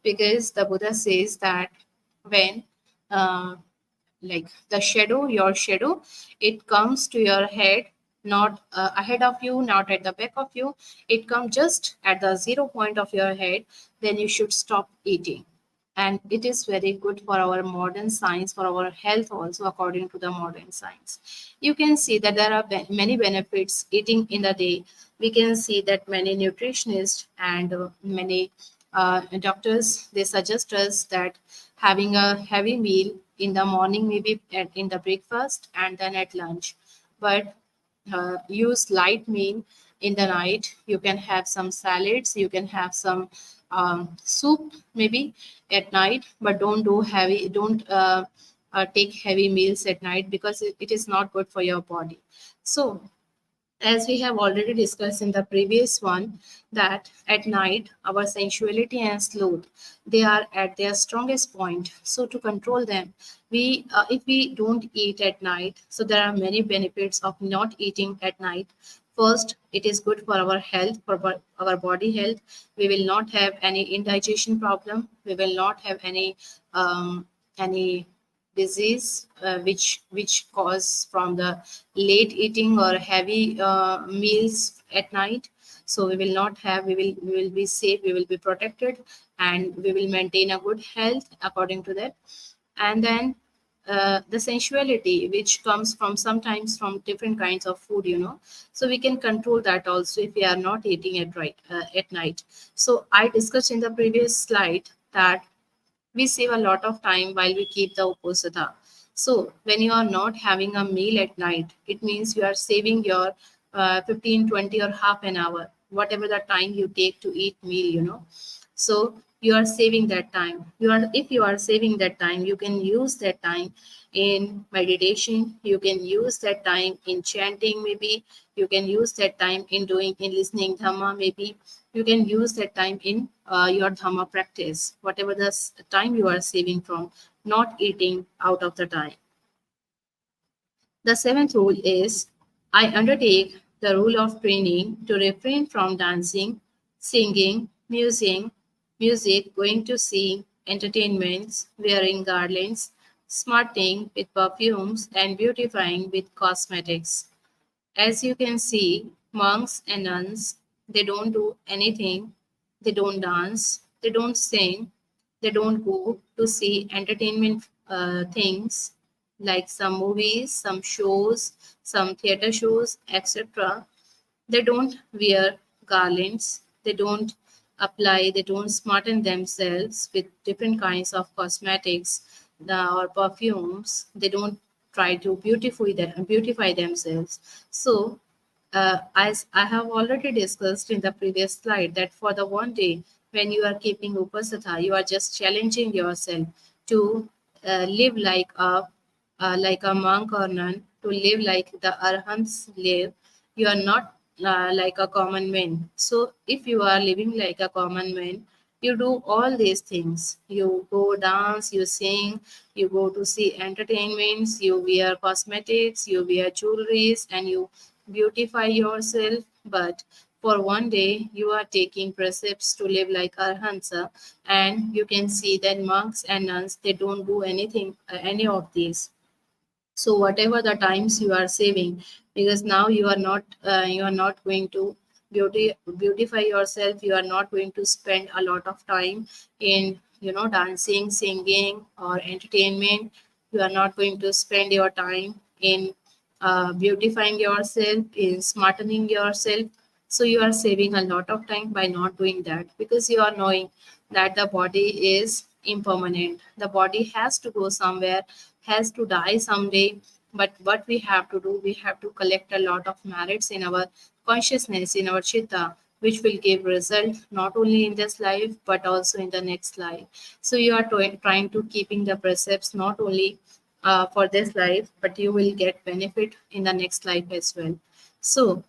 because the Buddha says that when like your shadow, it comes to your head, not ahead of you, not at the back of you. It comes just at the 0 point of your head. Then you should stop eating. And it is very good for our modern science, for our health also, according to the modern science. You can see that there are many benefits eating in the day. We can see that many nutritionists and many doctors, they suggest us that having a heavy meal in the morning, maybe in the breakfast, and then at lunch. But use light meal in the night. You can have some salads, you can have some soup maybe at night, but don't do heavy, don't take heavy meals at night, because it is not good for your body. So as we have already discussed in the previous one, that at night our sensuality and sloth, they are at their strongest point. So to control them, we if we don't eat at night, so there are many benefits of not eating at night. First, it is good for our health, for our body health. We will not have any indigestion problem, we will not have any disease which cause from the late eating or heavy meals at night. So we will not have, we will be safe, we will be protected, and we will maintain a good health according to that. And then the sensuality which comes from sometimes from different kinds of food, so we can control that also if we are not eating at night. So I discussed in the previous slide that we save a lot of time while we keep the Uposatha. So when you are not having a meal at night, it means you are saving your 15, 20 or half an hour, whatever the time you take to eat meal. So you are saving that time. If you are saving that time, you can use that time in meditation. You can use that time in chanting, maybe. You can use that time in listening Dhamma, maybe. You can use that time in your Dhamma practice, whatever the time you are saving from not eating out of the time. The seventh rule is, I undertake the rule of training to refrain from dancing, singing, music, going to see, entertainments, wearing garlands, smarting with perfumes, and beautifying with cosmetics. As you can see, monks and nuns, they don't do anything. They don't dance, they don't sing, they don't go to see entertainment things like some movies, some shows, some theater shows, etc. They don't wear garlands, they don't they don't smarten themselves with different kinds of cosmetics or perfumes. They don't try to beautify themselves. So as I have already discussed in the previous slide, that for the one day when you are keeping Uposatha, you are just challenging yourself to live like a monk or nun, to live like the Arhants live. You are not like a common man. So if you are living like a common man, you do all these things. You go dance, you sing, you go to see entertainments, you wear cosmetics, you wear jewelries, and you beautify yourself. But for one day, you are taking precepts to live like Arhansa, and you can see that monks and nuns, they don't do anything, any of these. So whatever the times you are saving, because now you are not going to beautify yourself, you are not going to spend a lot of time in dancing, singing, or entertainment. You are not going to spend your time in beautifying yourself, in smartening yourself. So you are saving a lot of time by not doing that, because you are knowing that the body is impermanent. The body has to go somewhere, has to die someday. But what we have to do, we have to collect a lot of merits in our consciousness, in our chitta, which will give result not only in this life but also in the next life. So you are trying to keeping the precepts not only for this life, but you will get benefit in the next life as well. So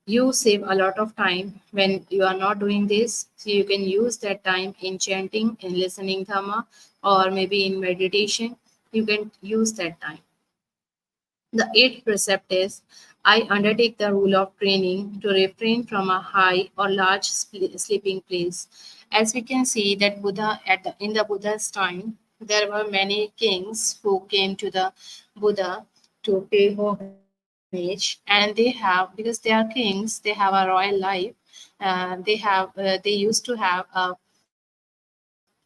you save a lot of time when you are not doing this. So you can use that time in chanting, in listening Dhamma, or maybe in meditation. You can use that time. The eighth precept is, I undertake the rule of training to refrain from a high or large sleeping place. As we can see that in the Buddha's time, there were many kings who came to the Buddha to pay homage, and because they are kings, they have a royal life. They used to have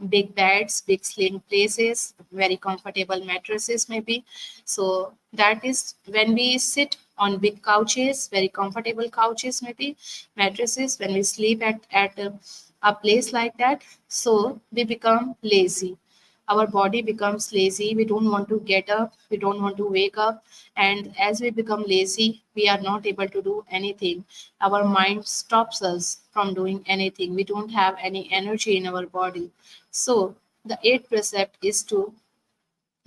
big beds, big sleeping places, very comfortable mattresses, maybe. So that is when we sit on big couches, very comfortable couches, maybe mattresses. When we sleep at a place like that, so we become lazy. our body becomes lazy. We don't want to get up, we don't want to wake up, and as we become lazy, we are not able to do anything. Our mind stops us from doing anything. We don't have any energy in our body. So the eighth precept is to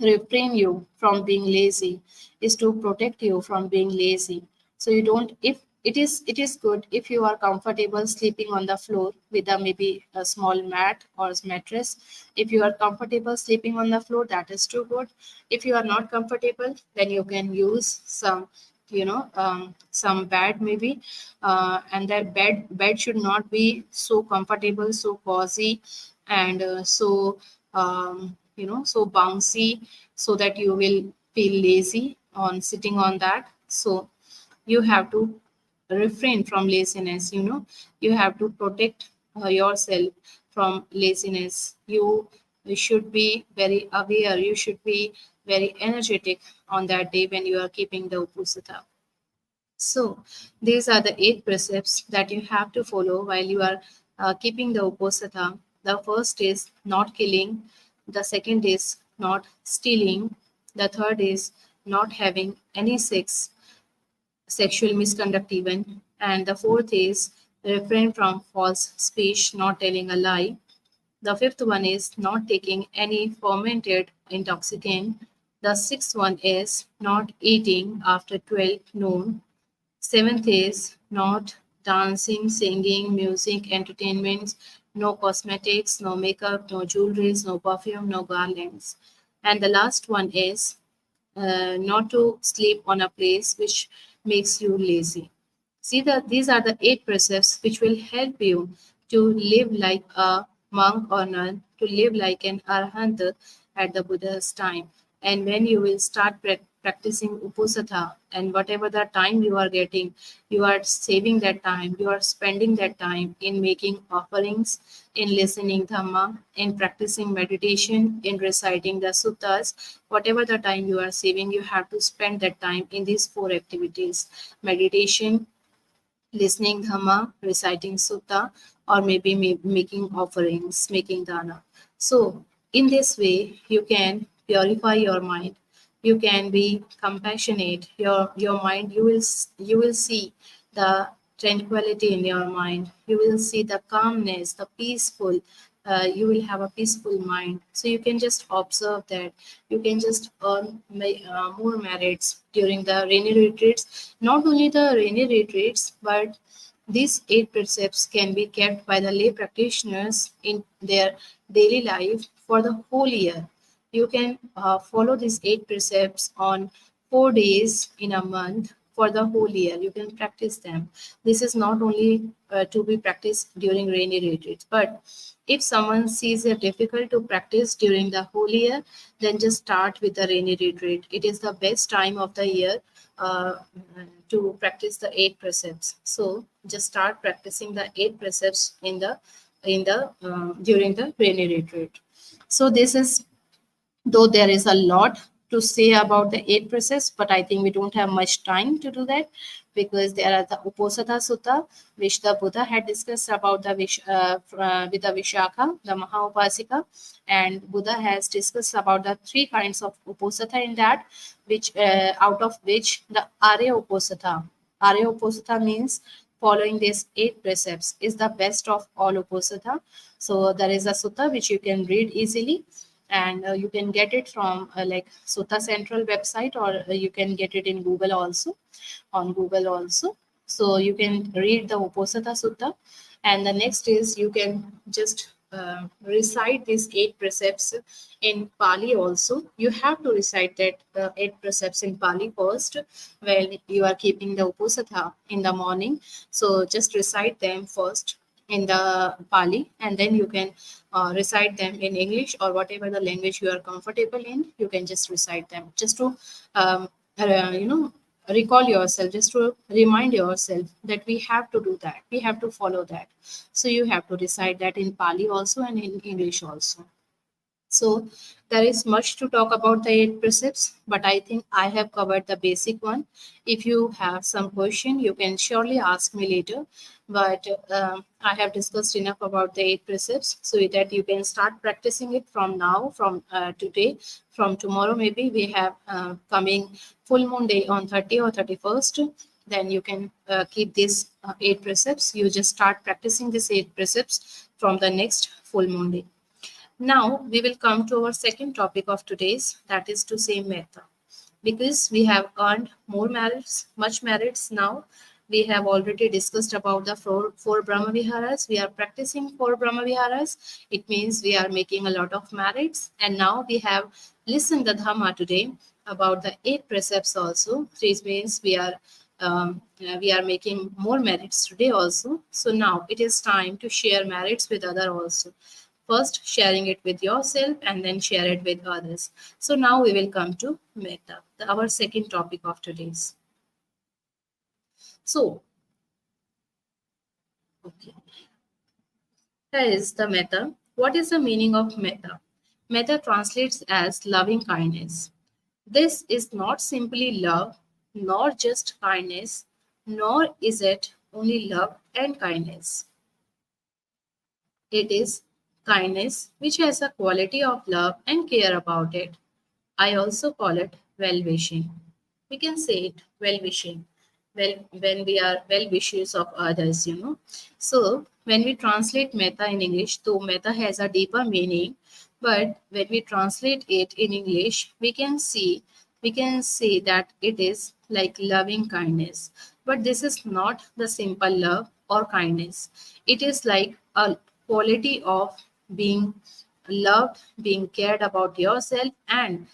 refrain you from being lazy, is to protect you from being lazy. So you don't, if it is good if you are comfortable sleeping on the floor with a maybe a small mat or mattress. If you are comfortable sleeping on the floor, that is too good. If you are not comfortable, then you can use some, some bed maybe, and that bed should not be so comfortable, so cozy, and so bouncy, so that you will feel lazy on sitting on that. So you have to refrain from laziness. You have to protect yourself from laziness. You should be very aware, you should be very energetic on that day when you are keeping the Uposatha. So these are the 8 precepts that you have to follow while you are keeping the Uposatha. The first is not killing. The second is not stealing. The third is not having any sexual misconduct even. And the fourth is refrain from false speech, not telling a lie. The fifth one is not taking any fermented intoxicant. The sixth one is not eating after 12 noon. Seventh is not dancing, singing, music, entertainments, no cosmetics, no makeup, no jewelries, no perfume, no garlands. And the last one is not to sleep on a place which makes you lazy. See that these are the 8 precepts which will help you to live like a monk or nun, to live like an arahant at the Buddha's time. And when you will start practicing Uposatha, and whatever the time you are getting, you are saving that time, you are spending that time in making offerings, in listening Dhamma, in practicing meditation, in reciting the suttas. Whatever the time you are saving, you have to spend that time in these 4 activities: meditation, listening Dhamma, reciting sutta, or maybe making offerings, making dana. So, in this way, you can purify your mind. You can be compassionate. Your mind, you will see the tranquility in your mind. You will see the calmness, the peaceful. You will have a peaceful mind. So you can just observe that. You can just earn more merits during the rainy retreats. Not only the rainy retreats, but these 8 precepts can be kept by the lay practitioners in their daily life for the whole year. You can follow these 8 precepts on 4 days in a month for the whole year. You can practice them. This is not only to be practiced during rainy retreats, but if someone sees it difficult to practice during the whole year, then just start with the rainy retreat. It is the best time of the year uh, to practice the 8 precepts. So just start practicing the 8 precepts in the during the rainy retreat. So this is, though there is a lot to say about the 8 precepts, but I think we don't have much time to do that, because there are the Uposatha Sutta, which the Buddha had discussed about with the Vishakha, the Mahaupasika, and Buddha has discussed about the 3 kinds of Uposatha in that, which out of which the Arya Uposatha. Arya Uposatha means following these 8 precepts is the best of all Uposatha. So there is a sutta which you can read easily, and you can get it from like Sutta Central website, or you can get it in Google also, on Google also. So you can read the Uposatha Sutta, and the next is you can just recite these 8 precepts in Pali also. You have to recite that 8 precepts in Pali first when you are keeping the Uposatha in the morning. So just recite them first in the Pali, and then you can recite them in English or whatever the language you are comfortable in. You can just recite them just to um, recall yourself, just to remind yourself that we have to do that, we have to follow that. So you have to recite that in Pali also and in English also. So there is much to talk about the 8 precepts, but I think I have covered the basic one. If you have some question, you can surely ask me later. But I have discussed enough about the 8 precepts so that you can start practicing it from now, from today, from tomorrow. Maybe we have coming full moon day on 30 or 31st. Then you can keep these 8 precepts. You just start practicing these 8 precepts from the next full moon day. Now we will come to our second topic of today's, that is to say metta. Because we have earned more merits, much merits now. We have already discussed about the four Brahma Viharas. We are practicing 4 Brahma Viharas. It means we are making a lot of merits. And now we have listened the Dhamma today about the 8 precepts also. Which means we are making more merits today also. So now it is time to share merits with other also. First, sharing it with yourself and then share it with others. So now we will come to metta, our second topic of today's. So, okay. Here is the metta. What is the meaning of metta? Metta translates as loving kindness. This is not simply love, nor just kindness, nor is it only love and kindness. It is kindness which has a quality of love and care about it. I also call it well-wishing. We can say it well-wishing. Well, when we are well-wishers of others, So when we translate metta in English, though metta has a deeper meaning, but when we translate it in English, we can say that it is like loving kindness. But this is not the simple love or kindness. It is like a quality of being loved, being cared about yourself, and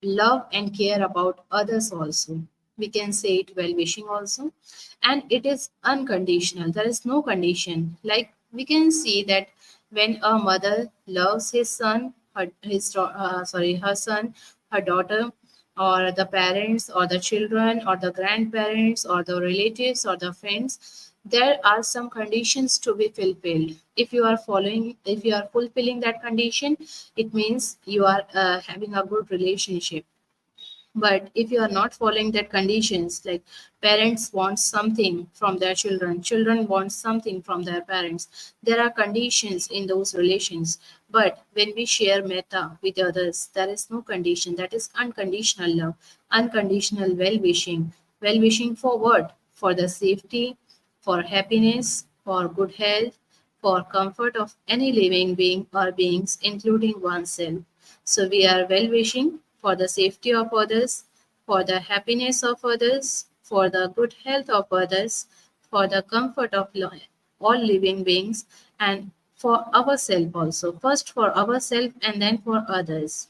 love and care about others also. We can say it well wishing also. And it is unconditional. There is no condition. Like we can see that when a mother loves his son, her son, her daughter, or the parents, or the children, or the grandparents, or the relatives, or the friends, there are some conditions to be fulfilled. If you are fulfilling that condition, it means you are having a good relationship. But if you are not following that conditions, like parents want something from their children, children want something from their parents, there are conditions in those relations. But when we share metta with others, there is no condition. That is unconditional love, unconditional well-wishing. Well-wishing for what? For the safety, for happiness, for good health, for comfort of any living being or beings, including oneself. So we are well wishing for the safety of others, for the happiness of others, for the good health of others, for the comfort of all living beings, and for ourselves also. First for ourselves and then for others.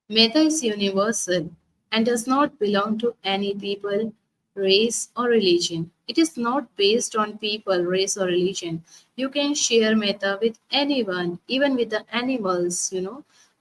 Metta is universal and does not belong to any people, race, or religion. It is not based on people, race, or religion. You can share metta with anyone, even with the animals.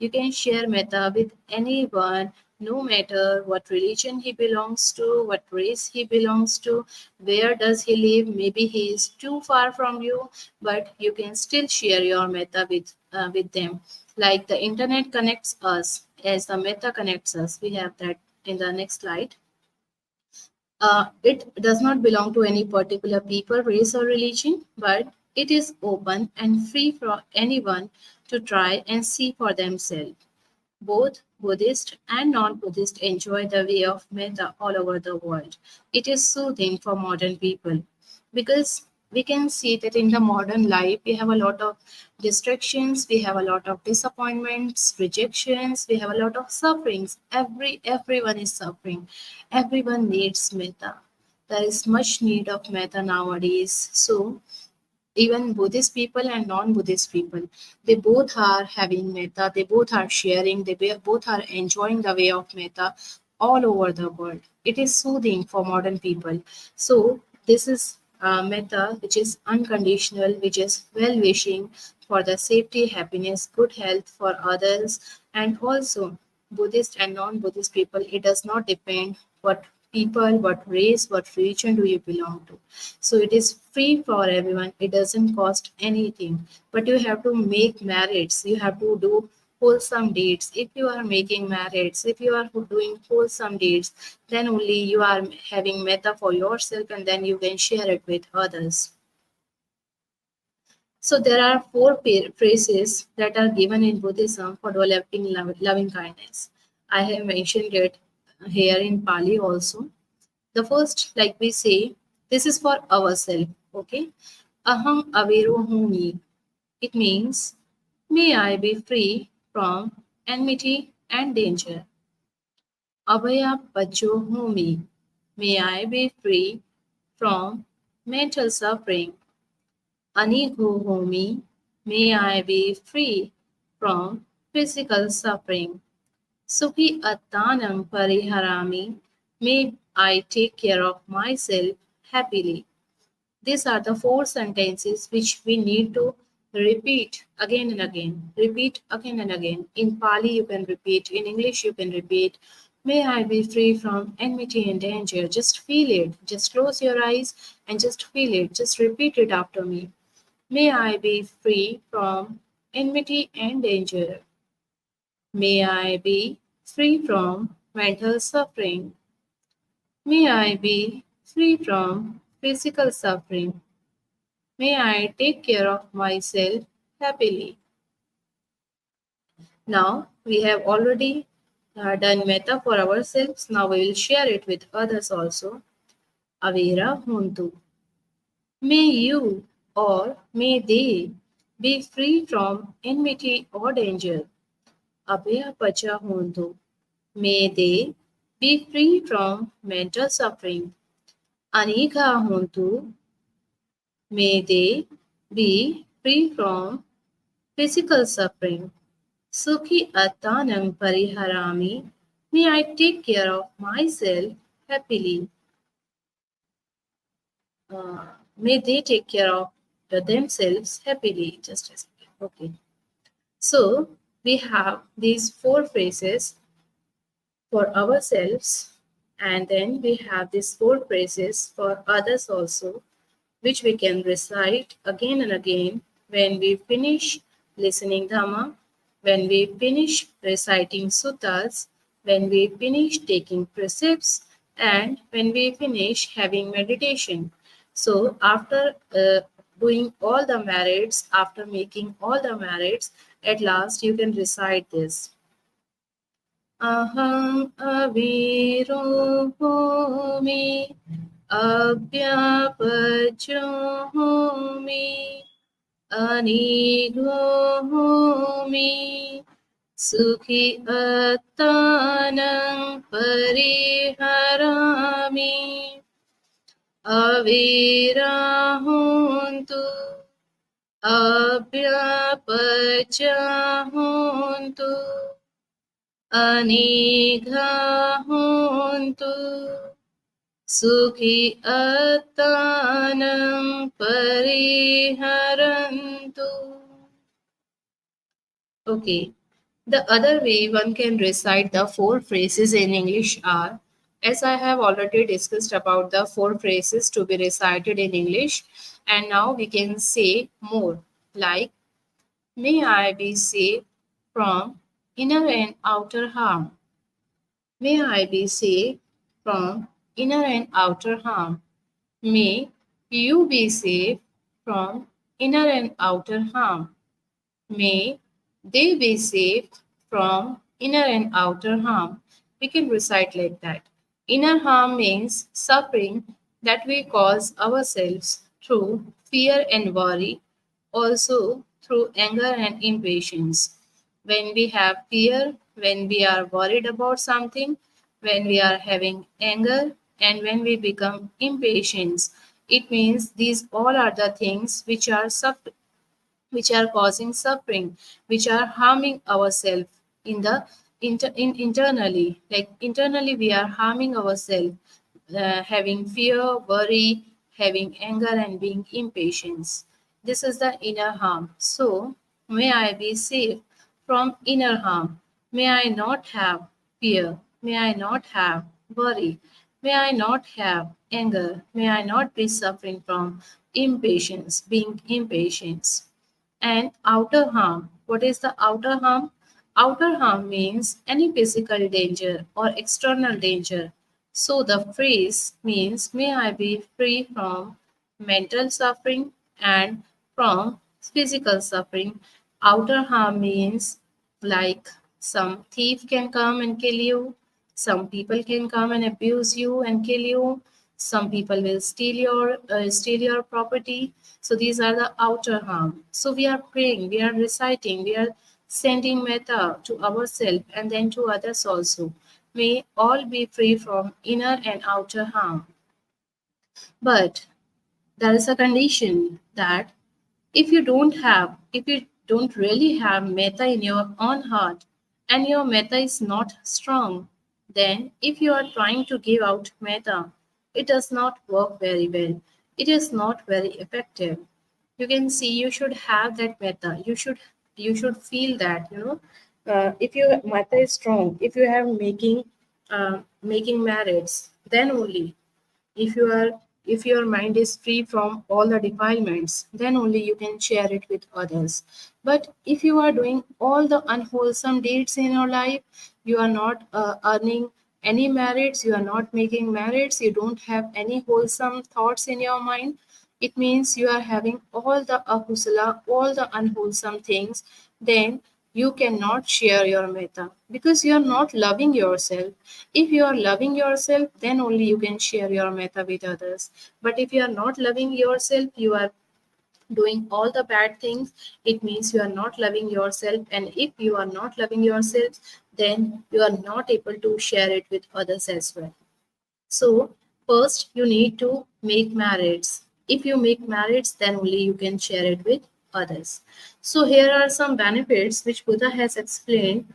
You can share metta with anyone, no matter what religion he belongs to, what race he belongs to, where does he live. Maybe he is too far from you, but you can still share your metta with them. Like the internet connects us, as the metta connects us. We have that in the next slide. It does not belong to any particular people, race, or religion, but it is open and free for anyone to try and see for themselves. Both Buddhist and non-Buddhist enjoy the way of metta all over the world. It is soothing for modern people because we can see that in the modern life we have a lot of distractions, we have a lot of disappointments, rejections, we have a lot of sufferings. Everyone is suffering. Everyone needs metta. There is much need of metta nowadays. So even Buddhist people and non-Buddhist people, they both are having metta, they both are sharing, both are enjoying the way of metta all over the world. It is soothing for modern people. So this is metta, which is unconditional, which is well-wishing for the safety, happiness, good health for others, and also Buddhist and non-Buddhist people. It does not depend what people, what race, what religion do you belong to. So it is free for everyone. It doesn't cost anything. But you have to make merits. You have to do wholesome deeds, if you are making merits, if you are doing wholesome deeds, then only you are having metta for yourself, and then you can share it with others. So there are four phrases that are given in Buddhism for developing loving kindness. I have mentioned it here in Pali also. The first, like we say, this is for ourselves, okay? Aham avero humi. It means, may I be free from enmity and danger. Abhaya pacho humi. May I be free from mental suffering. Anigho humi. May I be free from physical suffering. Sukhi attanam pariharami. May I take care of myself happily. These are the four sentences which we need to repeat again and again. Repeat again and again. In Pali, you can repeat. In English, you can repeat. May I be free from enmity and danger. Just feel it. Just close your eyes and just feel it. Just repeat it after me. May I be free from enmity and danger. May I be free from mental suffering. May I be free from physical suffering. May I take care of myself happily. Now, we have already done metta for ourselves. Now, we will share it with others also. Avera huntu. May you or may they be free from enmity or danger. Abhaya pacha huntu. May they be free from mental suffering. Anika huntu. May they be free from physical suffering. Sukhi attanam pariharami. May I take care of myself happily. May they take care of themselves happily. Just a second. Okay. So we have these four phrases for ourselves, and then we have these four phrases for others also, which we can recite again and again when we finish listening Dhamma, when we finish reciting suttas, when we finish taking precepts, and when we finish having meditation. So after doing all the merits, after making all the merits, at last you can recite this. Aham aviro homi, abhyapacho homi, anigho homi, sukhi attanam pariharami, avira huntu, abhyapacha huntu, anigha huntu, sukhi attanam pariharantu. Okay. The other way one can recite the four phrases in English are, as I have already discussed about the four phrases to be recited in English, and now we can say more, like, may I be safe from inner and outer harm. May I be safe from inner and outer harm. May you be safe from inner and outer harm. May they be safe from inner and outer harm. We can recite like that. Inner harm means suffering that we cause ourselves through fear and worry, also through anger and impatience. When we have fear, when we are worried about something, when we are having anger, and when we become impatient, it means these all are the things which are causing suffering, which are harming ourselves in the internally. Like internally, we are harming ourselves, having fear, worry, having anger, and being impatient. This is the inner harm. So, may I be safe from inner harm. May I not have fear. May I not have worry. May I not have anger. May I not be suffering from impatience, being impatient. And outer harm. What is the outer harm? Outer harm means any physical danger or external danger. So the phrase means, may I be free from mental suffering and from physical suffering. Outer harm means like some thief can come and kill you, some people can come and abuse you and kill you, some people will steal your property. So these are the outer harm. So we are praying, we are reciting, we are sending metta to ourselves and then to others also. May all be free from inner and outer harm. But there is a condition that if you don't really have metta in your own heart and your metta is not strong, then if you are trying to give out metta, it does not work very well. It is not very effective. You can see you should have that metta. You should feel that, if your metta is strong, if you have making merits, then only if you are if your mind is free from all the defilements, then only you can share it with others. But if you are doing all the unwholesome deeds in your life, you are not earning any merits, you are not making merits, you don't have any wholesome thoughts in your mind, it means you are having all the akusala, all the unwholesome things, then you cannot share your metta because you are not loving yourself. If you are loving yourself, then only you can share your metta with others. But if you are not loving yourself, you are doing all the bad things, it means you are not loving yourself. And if you are not loving yourself, then you are not able to share it with others as well. So first you need to make merits. If you make merits, then only you can share it with others. So here are some benefits which Buddha has explained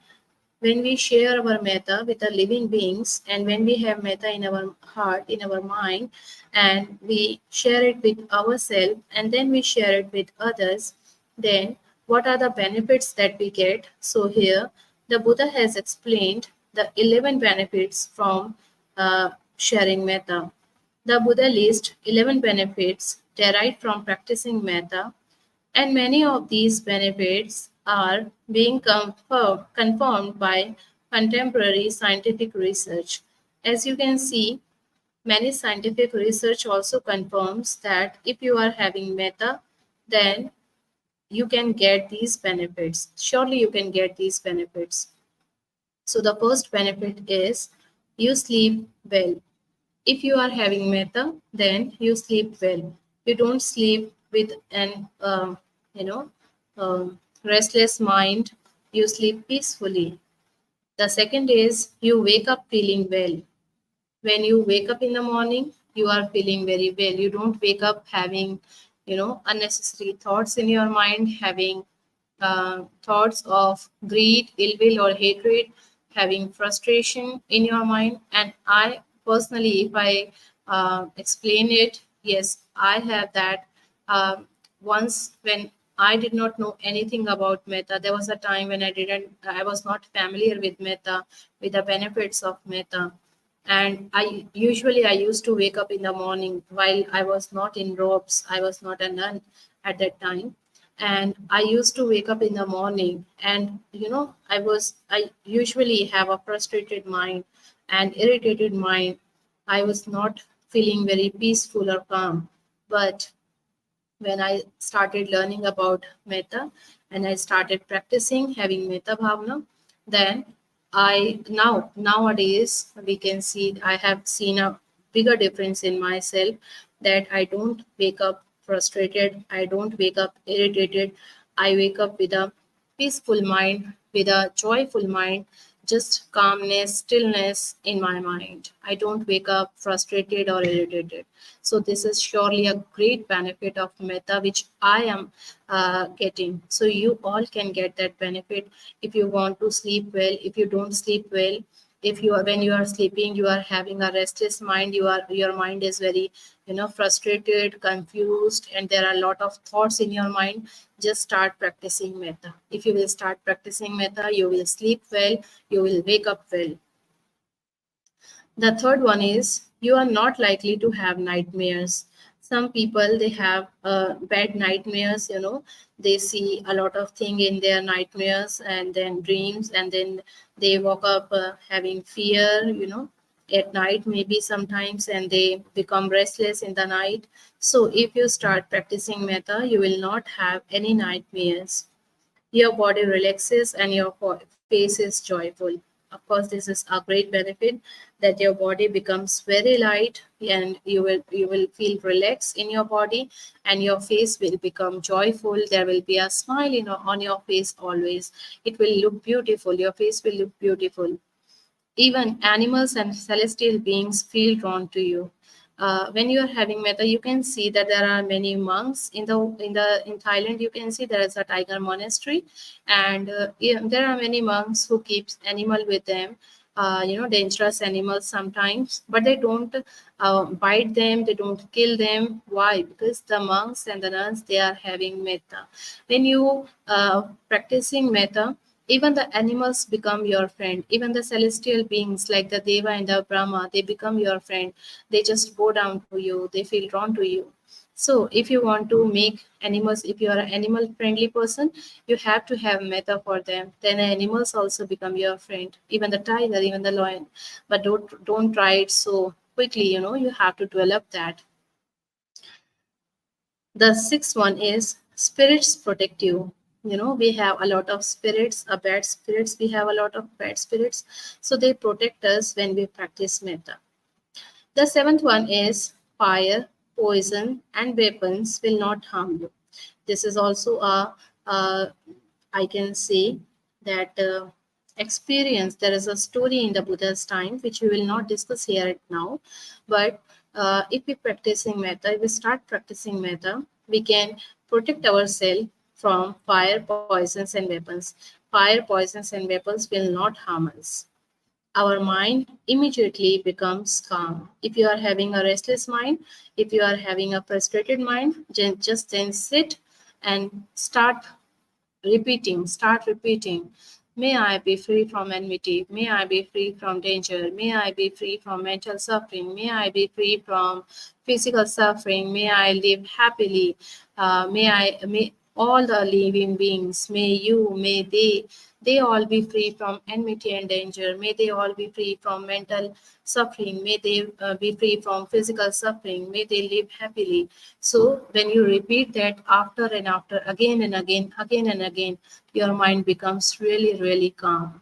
when we share our metta with the living beings, and when we have metta in our heart, in our mind, and we share it with ourselves and then we share it with others, then what are the benefits that we get? So here the Buddha has explained the 11 benefits from sharing metta. The Buddha lists 11 benefits derived from practicing metta, and many of these benefits are being confirmed by contemporary scientific research. As you can see, many scientific research also confirms that if you are having metta, then you can get these benefits. Surely you can get these benefits. So the first benefit is you sleep well. If you are having metta, then you sleep well. You don't sleep with an you know restless mind. You sleep peacefully. The second is you wake up feeling well. When you wake up in the morning, you are feeling very well. You don't wake up having unnecessary thoughts in your mind, having thoughts of greed, ill will, or hatred, having frustration in your mind. And I personally, if I explain it, yes, I have that. Once when I did not know anything about metta, there was a time when I was not familiar with metta, with the benefits of metta. And I used to wake up in the morning while I was not in robes. I was not a nun at that time, and I used to wake up in the morning, and I usually have a frustrated mind and irritated mind. I was not feeling very peaceful or calm. But when I started learning about metta and I started practicing having metta bhavana, then nowadays we can see I have seen a bigger difference in myself, that I don't wake up frustrated, I don't wake up irritated, I wake up with a peaceful mind, with a joyful mind, just calmness, stillness in my mind. I don't wake up frustrated or irritated. So this is surely a great benefit of metta, which I am getting. So you all can get that benefit if you want to sleep well. If you don't sleep well, if you are when you are sleeping, you are having a restless mind. Your mind is very frustrated, confused, and there are a lot of thoughts in your mind. Just start practicing metta. If you will start practicing metta, you will sleep well, you will wake up well. The third one is you are not likely to have nightmares. Some people, they have bad nightmares, they see a lot of thing in their nightmares and then dreams, and then they woke up having fear, at night maybe sometimes, and they become restless in the night. So if you start practicing metta, you will not have any nightmares. Your body relaxes and your face is joyful. Of course, this is a great benefit, that your body becomes very light, and you will feel relaxed in your body, and your face will become joyful. There will be a smile on your face always. It will look beautiful. Your face will look beautiful. Even animals and celestial beings feel drawn to you. When you are having metta, you can see that there are many monks in Thailand. You can see there is a tiger monastery, and there are many monks who keeps animal with them. Dangerous animals sometimes, but they don't bite them. They don't kill them. Why? Because the monks and the nuns, they are having metta. When you practicing metta, even the animals become your friend. Even the celestial beings like the Deva and the Brahma, they become your friend. They just bow down to you. They feel drawn to you. So if you want to make animals, if you are an animal friendly person, you have to have metta for them. Then the animals also become your friend. Even the tiger, even the lion. But don't try it so quickly. You have to develop that. The sixth one is spirits protect you. We have a lot of spirits, bad spirits. We have a lot of bad spirits. So they protect us when we practice metta. The seventh one is fire, poison, and weapons will not harm you. This is also I can say that experience. There is a story in the Buddha's time, which we will not discuss here now. But if we practicing metta, if we start practicing metta, we can protect ourselves from fire, poisons, and weapons. Fire, poisons, and weapons will not harm us. Our mind immediately becomes calm. If you are having a restless mind, if you are having a frustrated mind, just then sit and start repeating. May I be free from enmity. May I be free from danger. May I be free from mental suffering. May I be free from physical suffering. May I live happily. May all the living beings, may they all be free from enmity and danger. May they all be free from mental suffering. May they be free from physical suffering. May they live happily. So when you repeat that after and after, again and again, your mind becomes really, really calm.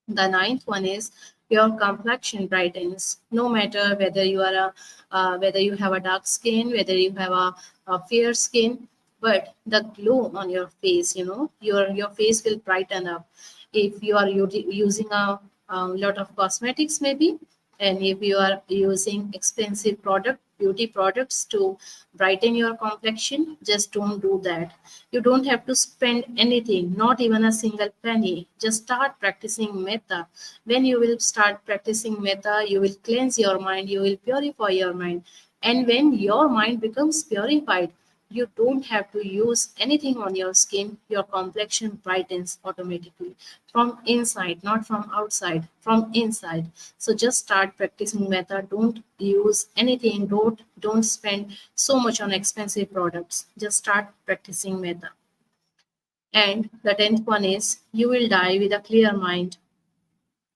The ninth one is your complexion brightens. No matter whether you have a dark skin, whether you have a fair skin, but the glow on your face, your face will brighten up. If you are using a lot of cosmetics, maybe, and if you are using expensive beauty products to brighten your complexion, just don't do that. You don't have to spend anything, not even a single penny. Just start practicing metta. When you will start practicing metta, you will cleanse your mind, you will purify your mind. And when your mind becomes purified, you don't have to use anything on your skin. Your complexion brightens automatically from inside, not from outside, from inside. So just start practicing metta. Don't use anything. Don't spend so much on expensive products. Just start practicing metta. And the 10th one is you will die with a clear mind.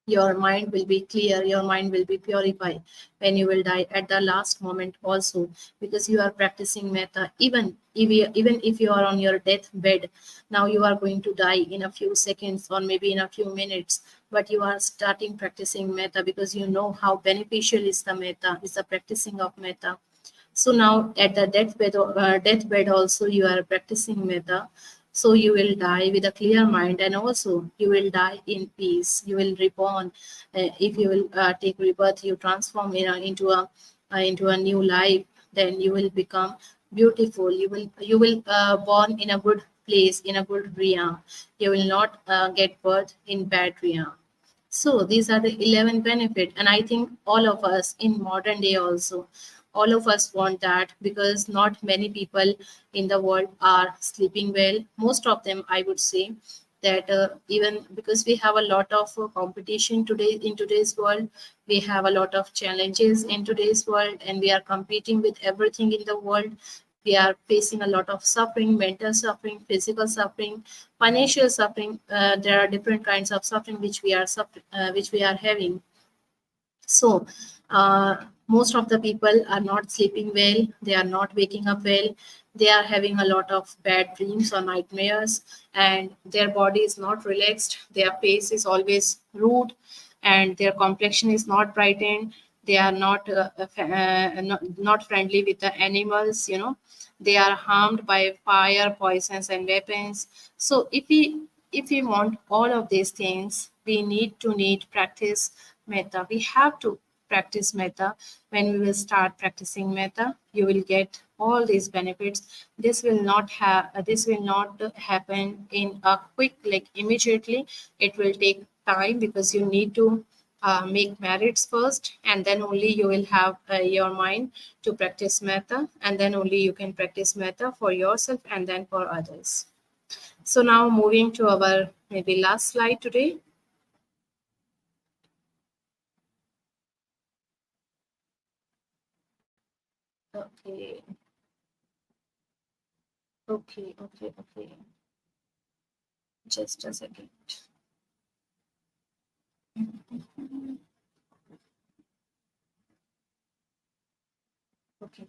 Your mind will be clear, your mind will be purified when you will die at the last moment also, because you are practicing metta. Even if you are on your deathbed, now you are going to die in a few seconds or maybe in a few minutes, but you are starting practicing metta because you know how beneficial is the metta, is the practicing of metta. So now at the deathbed also you are practicing metta. So you will die with a clear mind, and also you will die in peace. You will reborn. If you will take rebirth, you transform into a new life. Then you will become beautiful. You will born in a good place, in a good realm. You will not get birth in bad realm. So these are the 11 benefit, and I think all of us in modern day also, all of us want that, because not many people in the world are sleeping well. Most of them, I would say, that even because we have a lot of competition today in today's world, we have a lot of challenges in today's world, and we are competing with everything in the world. We are facing a lot of suffering, mental suffering, physical suffering, financial suffering. There are different kinds of suffering which we are having. So, most of the people are not sleeping well, they are not waking up well, they are having a lot of bad dreams or nightmares, and their body is not relaxed, their face is always rude, and their complexion is not brightened. They are not friendly with the animals, you know. They are harmed by fire, poisons, and weapons. So, if we want all of these things, we need practice metta. We have to practice metta. When we will start practicing metta, you will get all these benefits. This will not happen in a quick, like immediately. It will take time because you need to make merits first, and then only you will have your mind to practice metta, and then only you can practice metta for yourself and then for others. So now moving to our maybe last slide today. Okay. Okay. Just a second. Okay.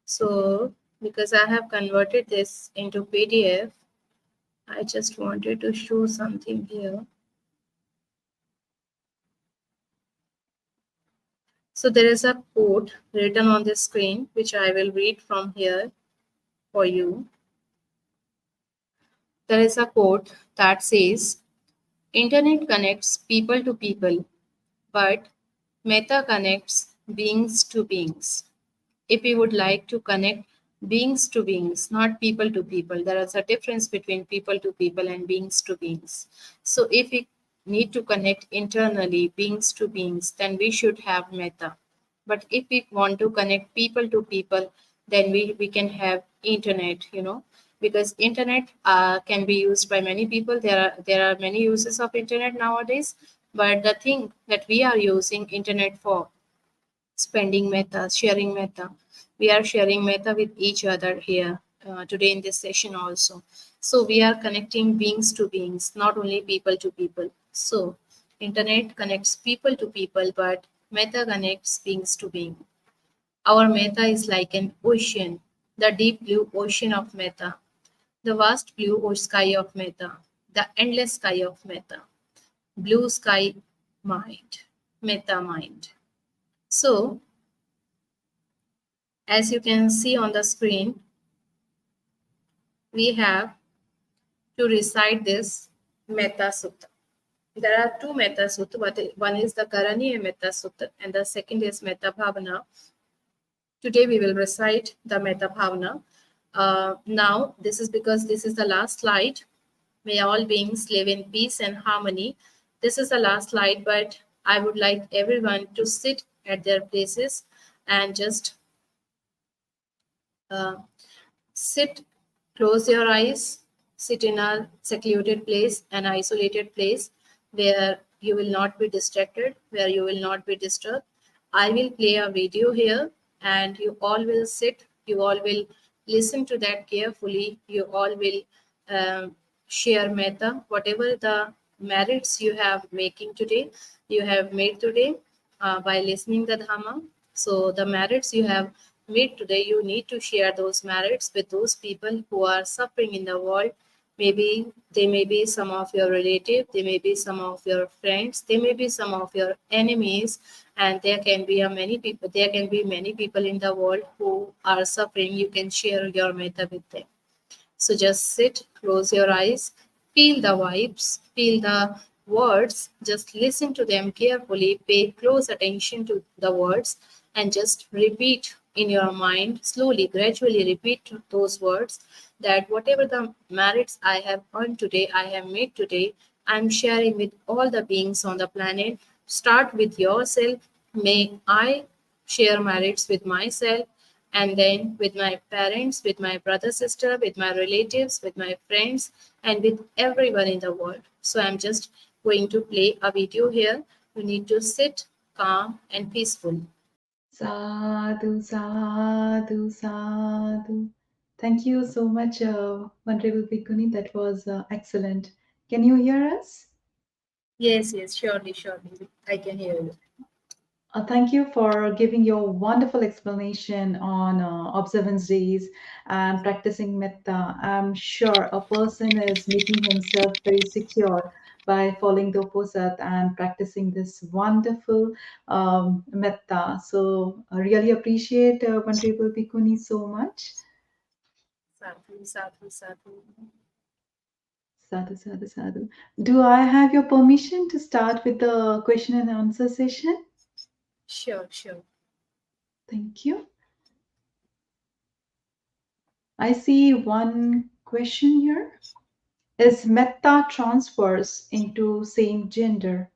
So, because I have converted this into PDF, I just wanted to show something here. So there is a quote written on the screen, which I will read from here for you. There is a quote that says, "Internet connects people to people, but Metta connects beings to beings." If we would like to connect beings to beings, not people to people, there is a difference between people to people and beings to beings. So if we need to connect internally beings to beings, then we should have metta. But if we want to connect people to people, then we can have internet, you know, because internet can be used by many people. There are many uses of internet nowadays, but the thing that we are using internet for, spending metta, sharing metta. We are sharing metta with each other here today in this session also. So we are connecting beings to beings, not only people to people. So internet connects people to people, but metta connects beings to being. Our metta is like an ocean, the deep blue ocean of metta, the vast blue sky of metta, the endless sky of metta, blue sky mind, metta mind. So as you can see on the screen, we have to recite this Metta Sutta. There are two Metta Sutta, but one is the Karaniya Metta Sutta and the second is Metta Bhavana. Today we will recite the Metta Bhavana. Now, this is because this is the last slide. May all beings live in peace and harmony. This is the last slide, but I would like everyone to sit at their places and just sit, close your eyes, sit in a secluded place, an isolated place where you will not be distracted, where you will not be disturbed. I will play a video here and you all will sit, you all will listen to that carefully, you all will share metta, whatever the merits you have making today, you have made today by listening the Dhamma. So the merits you have made today, you need to share those merits with those people who are suffering in the world. Maybe they may be some of your relatives, they may be some of your friends, they may be some of your enemies, and there can be many people. There can be many people in the world who are suffering. You can share your metta with them. So just sit, close your eyes, feel the vibes, feel the words, just listen to them carefully, pay close attention to the words, and just repeat in your mind, slowly, gradually repeat those words, that whatever the merits I have earned today, I have made today, I'm sharing with all the beings on the planet. Start with yourself. May I share merits with myself, and then with my parents, with my brother, sister, with my relatives, with my friends, and with everyone in the world. So I'm just going to play a video here. You need to sit calm and peaceful. Sadhu, sadhu, sadhu. Thank you so much, Venerable Bhikkhuni. That was excellent. Can you hear us? Yes, yes, surely, surely. I can hear you. Thank you for giving your wonderful explanation on observance days and practicing metta. I'm sure a person is making himself very secure by following the Uposatha and practicing this wonderful metta. So I really appreciate Venerable Bhikkhuni so much. Sadhu, sadhu, sadhu. Sadhu, sadhu, sadhu. Do I have your permission to start with the question and answer session? Sure, sure. Thank you. I see one question here. Is metta transfers into same gender?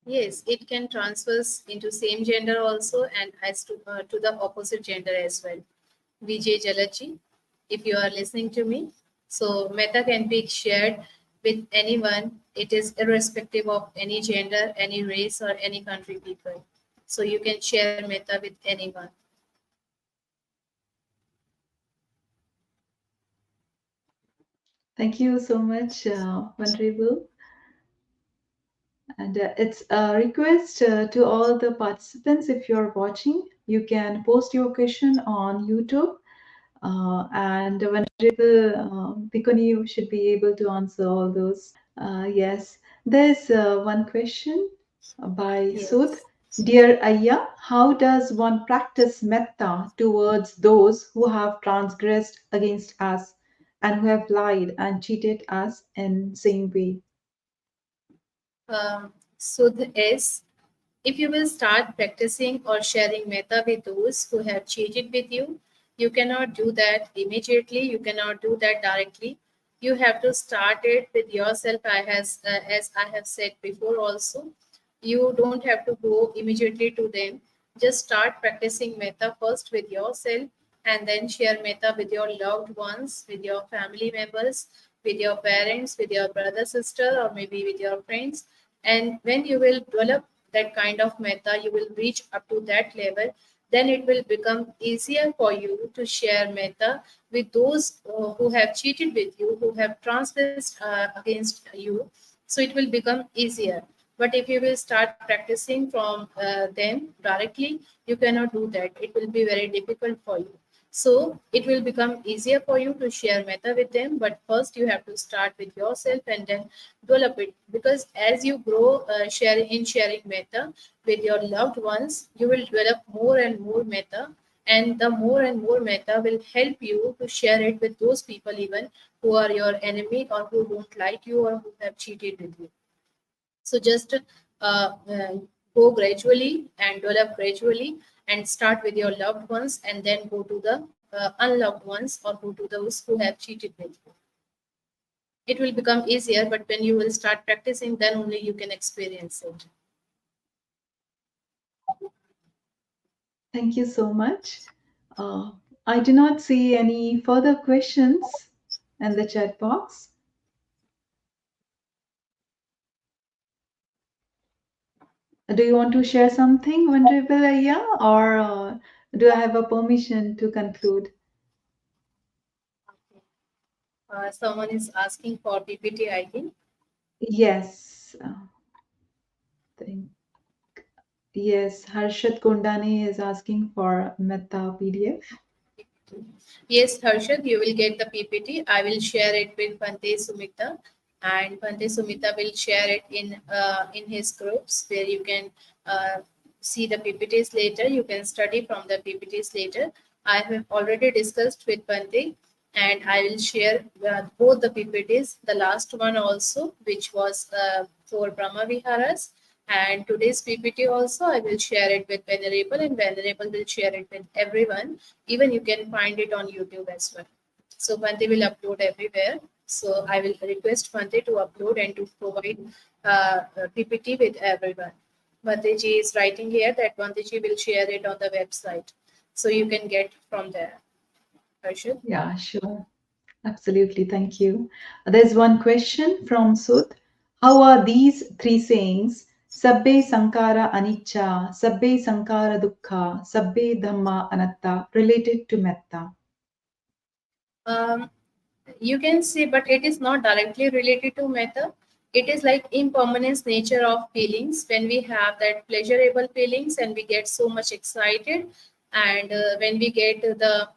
Yes, it can transfers into same gender also and as to the opposite gender as well. Vijay Jalaji, if you are listening to me, so metta can be shared with anyone. It is irrespective of any gender, any race, or any country people. So you can share metta with anyone. Thank you so much, Venerable. And it's a request to all the participants, if you're watching, you can post your question on YouTube. And Venerable Bhikkhuni, you should be able to answer all those. Yes, there's one question by Sudh. Yes. Dear Ayya, how does one practice metta towards those who have transgressed against us and who have lied and cheated us in same way? So the is, if you will start practicing or sharing metta with those who have cheated with you, you cannot do that immediately. You cannot do that directly. You have to start it with yourself. As I have said before, also, you don't have to go immediately to them. Just start practicing metta first with yourself, and then share metta with your loved ones, with your family members, with your parents, with your brother, sister, or maybe with your friends. And when you will develop that kind of metta, you will reach up to that level, then it will become easier for you to share metta with those who have cheated with you, who have transgressed against you. So it will become easier. But if you will start practicing from them directly, you cannot do that. It will be very difficult for you. So it will become easier for you to share metta with them, but first you have to start with yourself and then develop it. Because as you grow sharing metta with your loved ones, you will develop more and more metta, and the more and more metta will help you to share it with those people even who are your enemy or who don't like you or who have cheated with you. So just go gradually and develop gradually, and start with your loved ones and then go to the unloved ones, or go to those who have cheated with you. It will become easier, but when you will start practicing, then only you can experience it. Thank you so much. Uh, I do not see any further questions in the chat box. Do you want to share something, Venerable Ayya, or do I have a permission to conclude? Someone is asking for PPT, I think. Yes. Thank, yes, Harshad Kundani is asking for Metta PDF. Yes, Harshad, you will get the PPT. I will share it with Bhante Sumita, and Bhante Sumita will share it in his groups, where you can see the PPTs later. You can study from the PPTs later. I have already discussed with Bhante, and I will share both the PPTs, the last one also, which was for Brahma Viharas. And today's PPT also, I will share it with Venerable, and Venerable will share it with everyone. Even you can find it on YouTube as well. So Bhante will upload everywhere. So I will request Bhante to upload and to provide PPT with everyone. Bhanteji is writing here that Bhanteji will share it on the website, so you can get from there. Harshit? Yeah, sure. Absolutely. Thank you. There's one question from Sud. How are these three sayings, Sabbe Sankara Anicca, Sabbe Sankara Dukkha, Sabbe Dhamma Anatta, related to Metta? Um, you can say, but it is not directly related to metta. It is like impermanence nature of feelings. When we have that pleasurable feelings and we get so much excited, and when we get the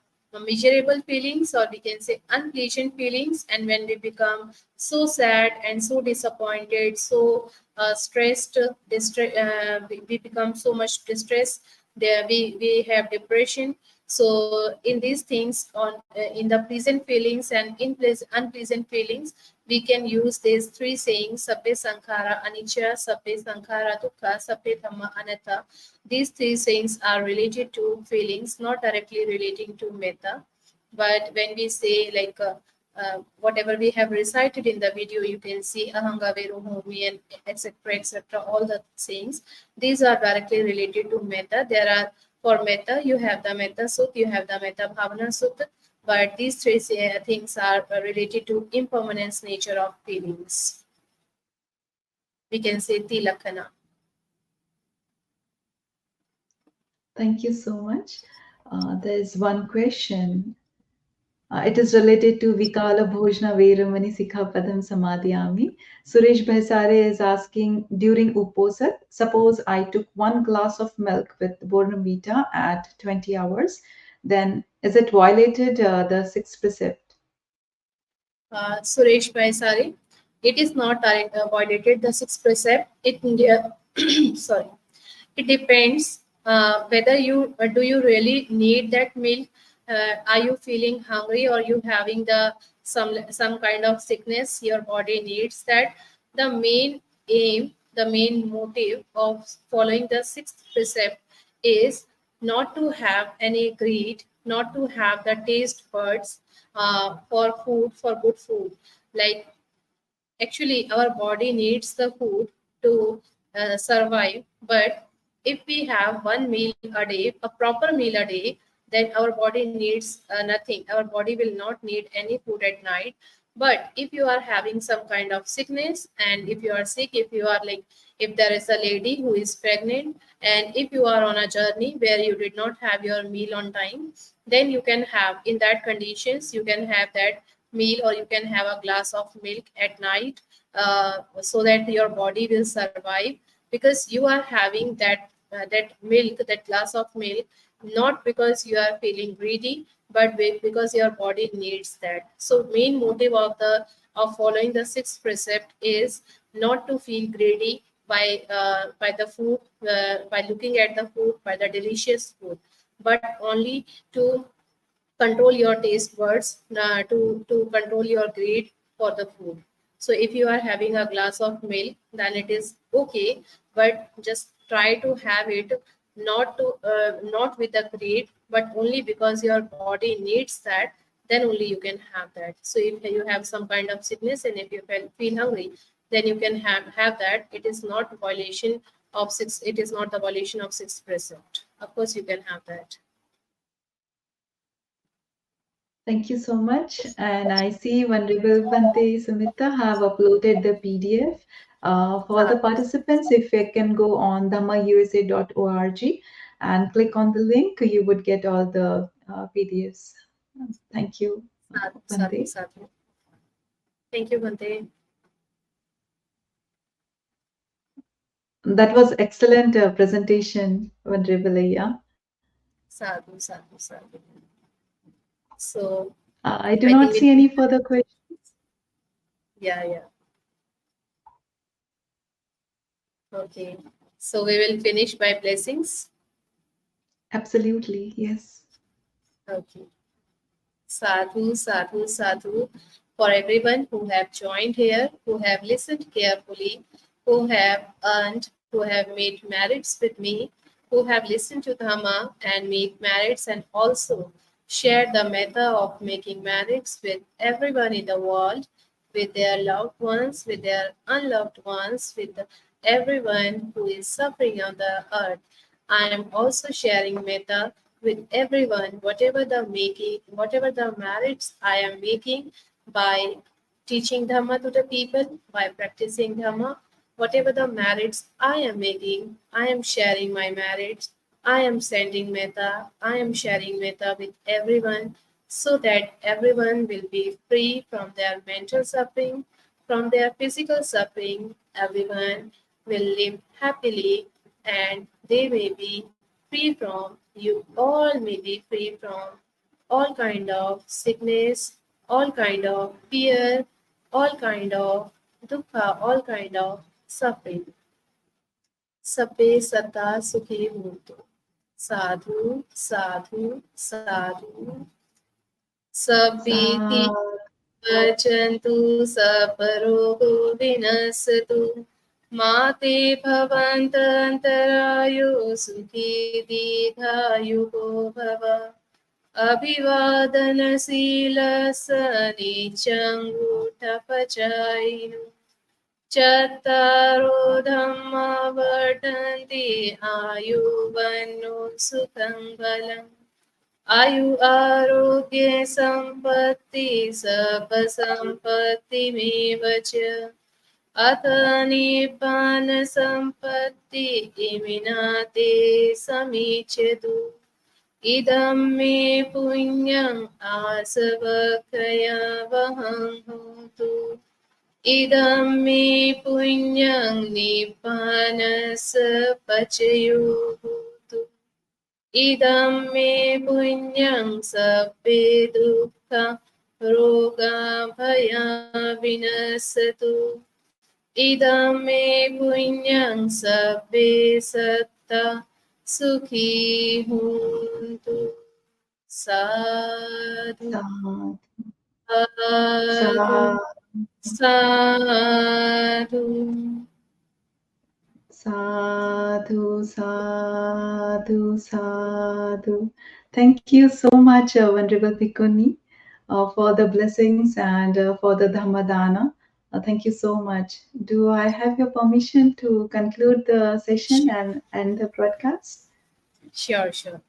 miserable feelings, or we can say unpleasant feelings, and when we become so sad and so disappointed, so stressed, we become so much distressed. There we have depression. So in these things, on in the pleasant feelings and in unpleasant feelings, we can use these three sayings: Sabbe Sankhara Anicca, Sabbe Sankhara Dukkha, Sabbe Dhamma Anatta. These three sayings are related to feelings, not directly relating to metta. But when we say like whatever we have recited in the video, you can see Ahanga Veru Homi and etc. All the sayings, these are directly related to metta. There are, for metta, you have the Metta Sutta, you have the Metta Bhavana Sutta, but these three things are related to impermanence nature of feelings. We can say Tilakkhana. Thank you so much. There's one question. It is related to Vikala Bhojna Veramani Sikha Padam Samadhyami. Suresh Bhaisare is asking, during Uposatha, suppose I took one glass of milk with Bornvita at 20 hours, then is it violated the sixth precept? Suresh Paisari, it is not violated the sixth precept. Sorry, it depends whether you do you really need that milk. Are you feeling hungry, or you having the some kind of sickness? Your body needs that. The main aim, the main motive of following the sixth precept is not to have any greed, not to have the taste buds for food, for good food. Like, actually, our body needs the food to survive, but if we have one meal a day, a proper meal a day, then our body needs nothing. Our body will not need any food at night. But if you are having some kind of sickness, and if you are sick, if you are like, if there is a lady who is pregnant, and if you are on a journey where you did not have your meal on time, then you can have, in that conditions, you can have that meal, or you can have a glass of milk at night, so that your body will survive, because you are having that milk, that glass of milk, not because you are feeling greedy, but because your body needs that. So main motive of the of following the sixth precept is not to feel greedy by the food, by looking at the food, by the delicious food, but only to control your taste buds, to control your greed for the food. So if you are having a glass of milk, then it is okay, but just try to have it not with the greed, but only because your body needs that. Then only you can have that. So if you have some kind of sickness, and if you feel hungry, then you can have that. It is not violation of six. It is not the violation of sixth precept. Of course, you can have that. Thank you so much. And I see Venerable Bhante Sumita have uploaded the PDF. For the participants, if you can go on dhammausa.org and click on the link, you would get all the PDFs. Thank you, Sadhu, sadhu, Bhante. sadhu. Thank you, Bhante. That was excellent presentation, Venerable Ayya. Sadhu, sadhu, sadhu. So I do I not think see we any further questions. yeah, yeah. Okay. So we will finish by blessings. Absolutely, yes. Okay. Sadhu, sadhu, sadhu. For everyone who have joined here, who have listened carefully, who have earned, who have made merits with me, who have listened to Dhamma and made merits, and also share the method of making merits with everyone in the world, with their loved ones, with their unloved ones, with everyone who is suffering on the earth. I am also sharing metta with everyone, whatever the merits I am making by teaching Dhamma to the people, by practicing Dhamma, whatever the merits I am making, I am sharing my merits. I am sending metta, I am sharing metta with everyone so that everyone will be free from their mental suffering, from their physical suffering. Everyone will live happily and they may be free from, you all may be free from all kind of sickness, all kind of fear, all kind of dukkha, all kind of suffering. Sabbe sata sukhi bhuntu. Sadhu, sadhu, sadhu. Sabbiti vachantu saparogo vinasatu. Mate bhavantantarayo sukhi dīghāyuko bhava. Abhivadana sīla sanicangutapachayinu. Chattaro dhamma vartanti ayuvanno sukham balam. Ayu arogya sampatti sabba sampatti mevacha. Atha nibbana sampatti iminate samichatu. Idam me punyam asavakaya vaham hotu. Idam me punyam nibbanasa pachayo hotu. Idam me punyam sabbe dukkha roga bhaya vinasatu. Idam me punyam sabbe satta sukhi huntu. Sadhu, sadhu, sadhu. Sadhu, sadhu, sadhu. Thank you so much, Venerable Bhikkhuni, for the blessings and for the Dhammadana. Thank you so much. Do I have your permission to conclude the session and end the broadcast? Sure, sure.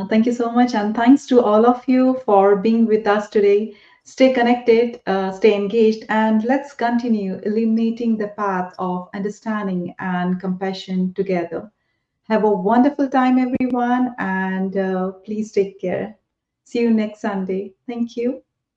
Thank you so much, and thanks to all of you for being with us today. Stay connected, stay engaged, and let's continue illuminating the path of understanding and compassion together. Have a wonderful time, everyone, and please take care. See you next Sunday. Thank you.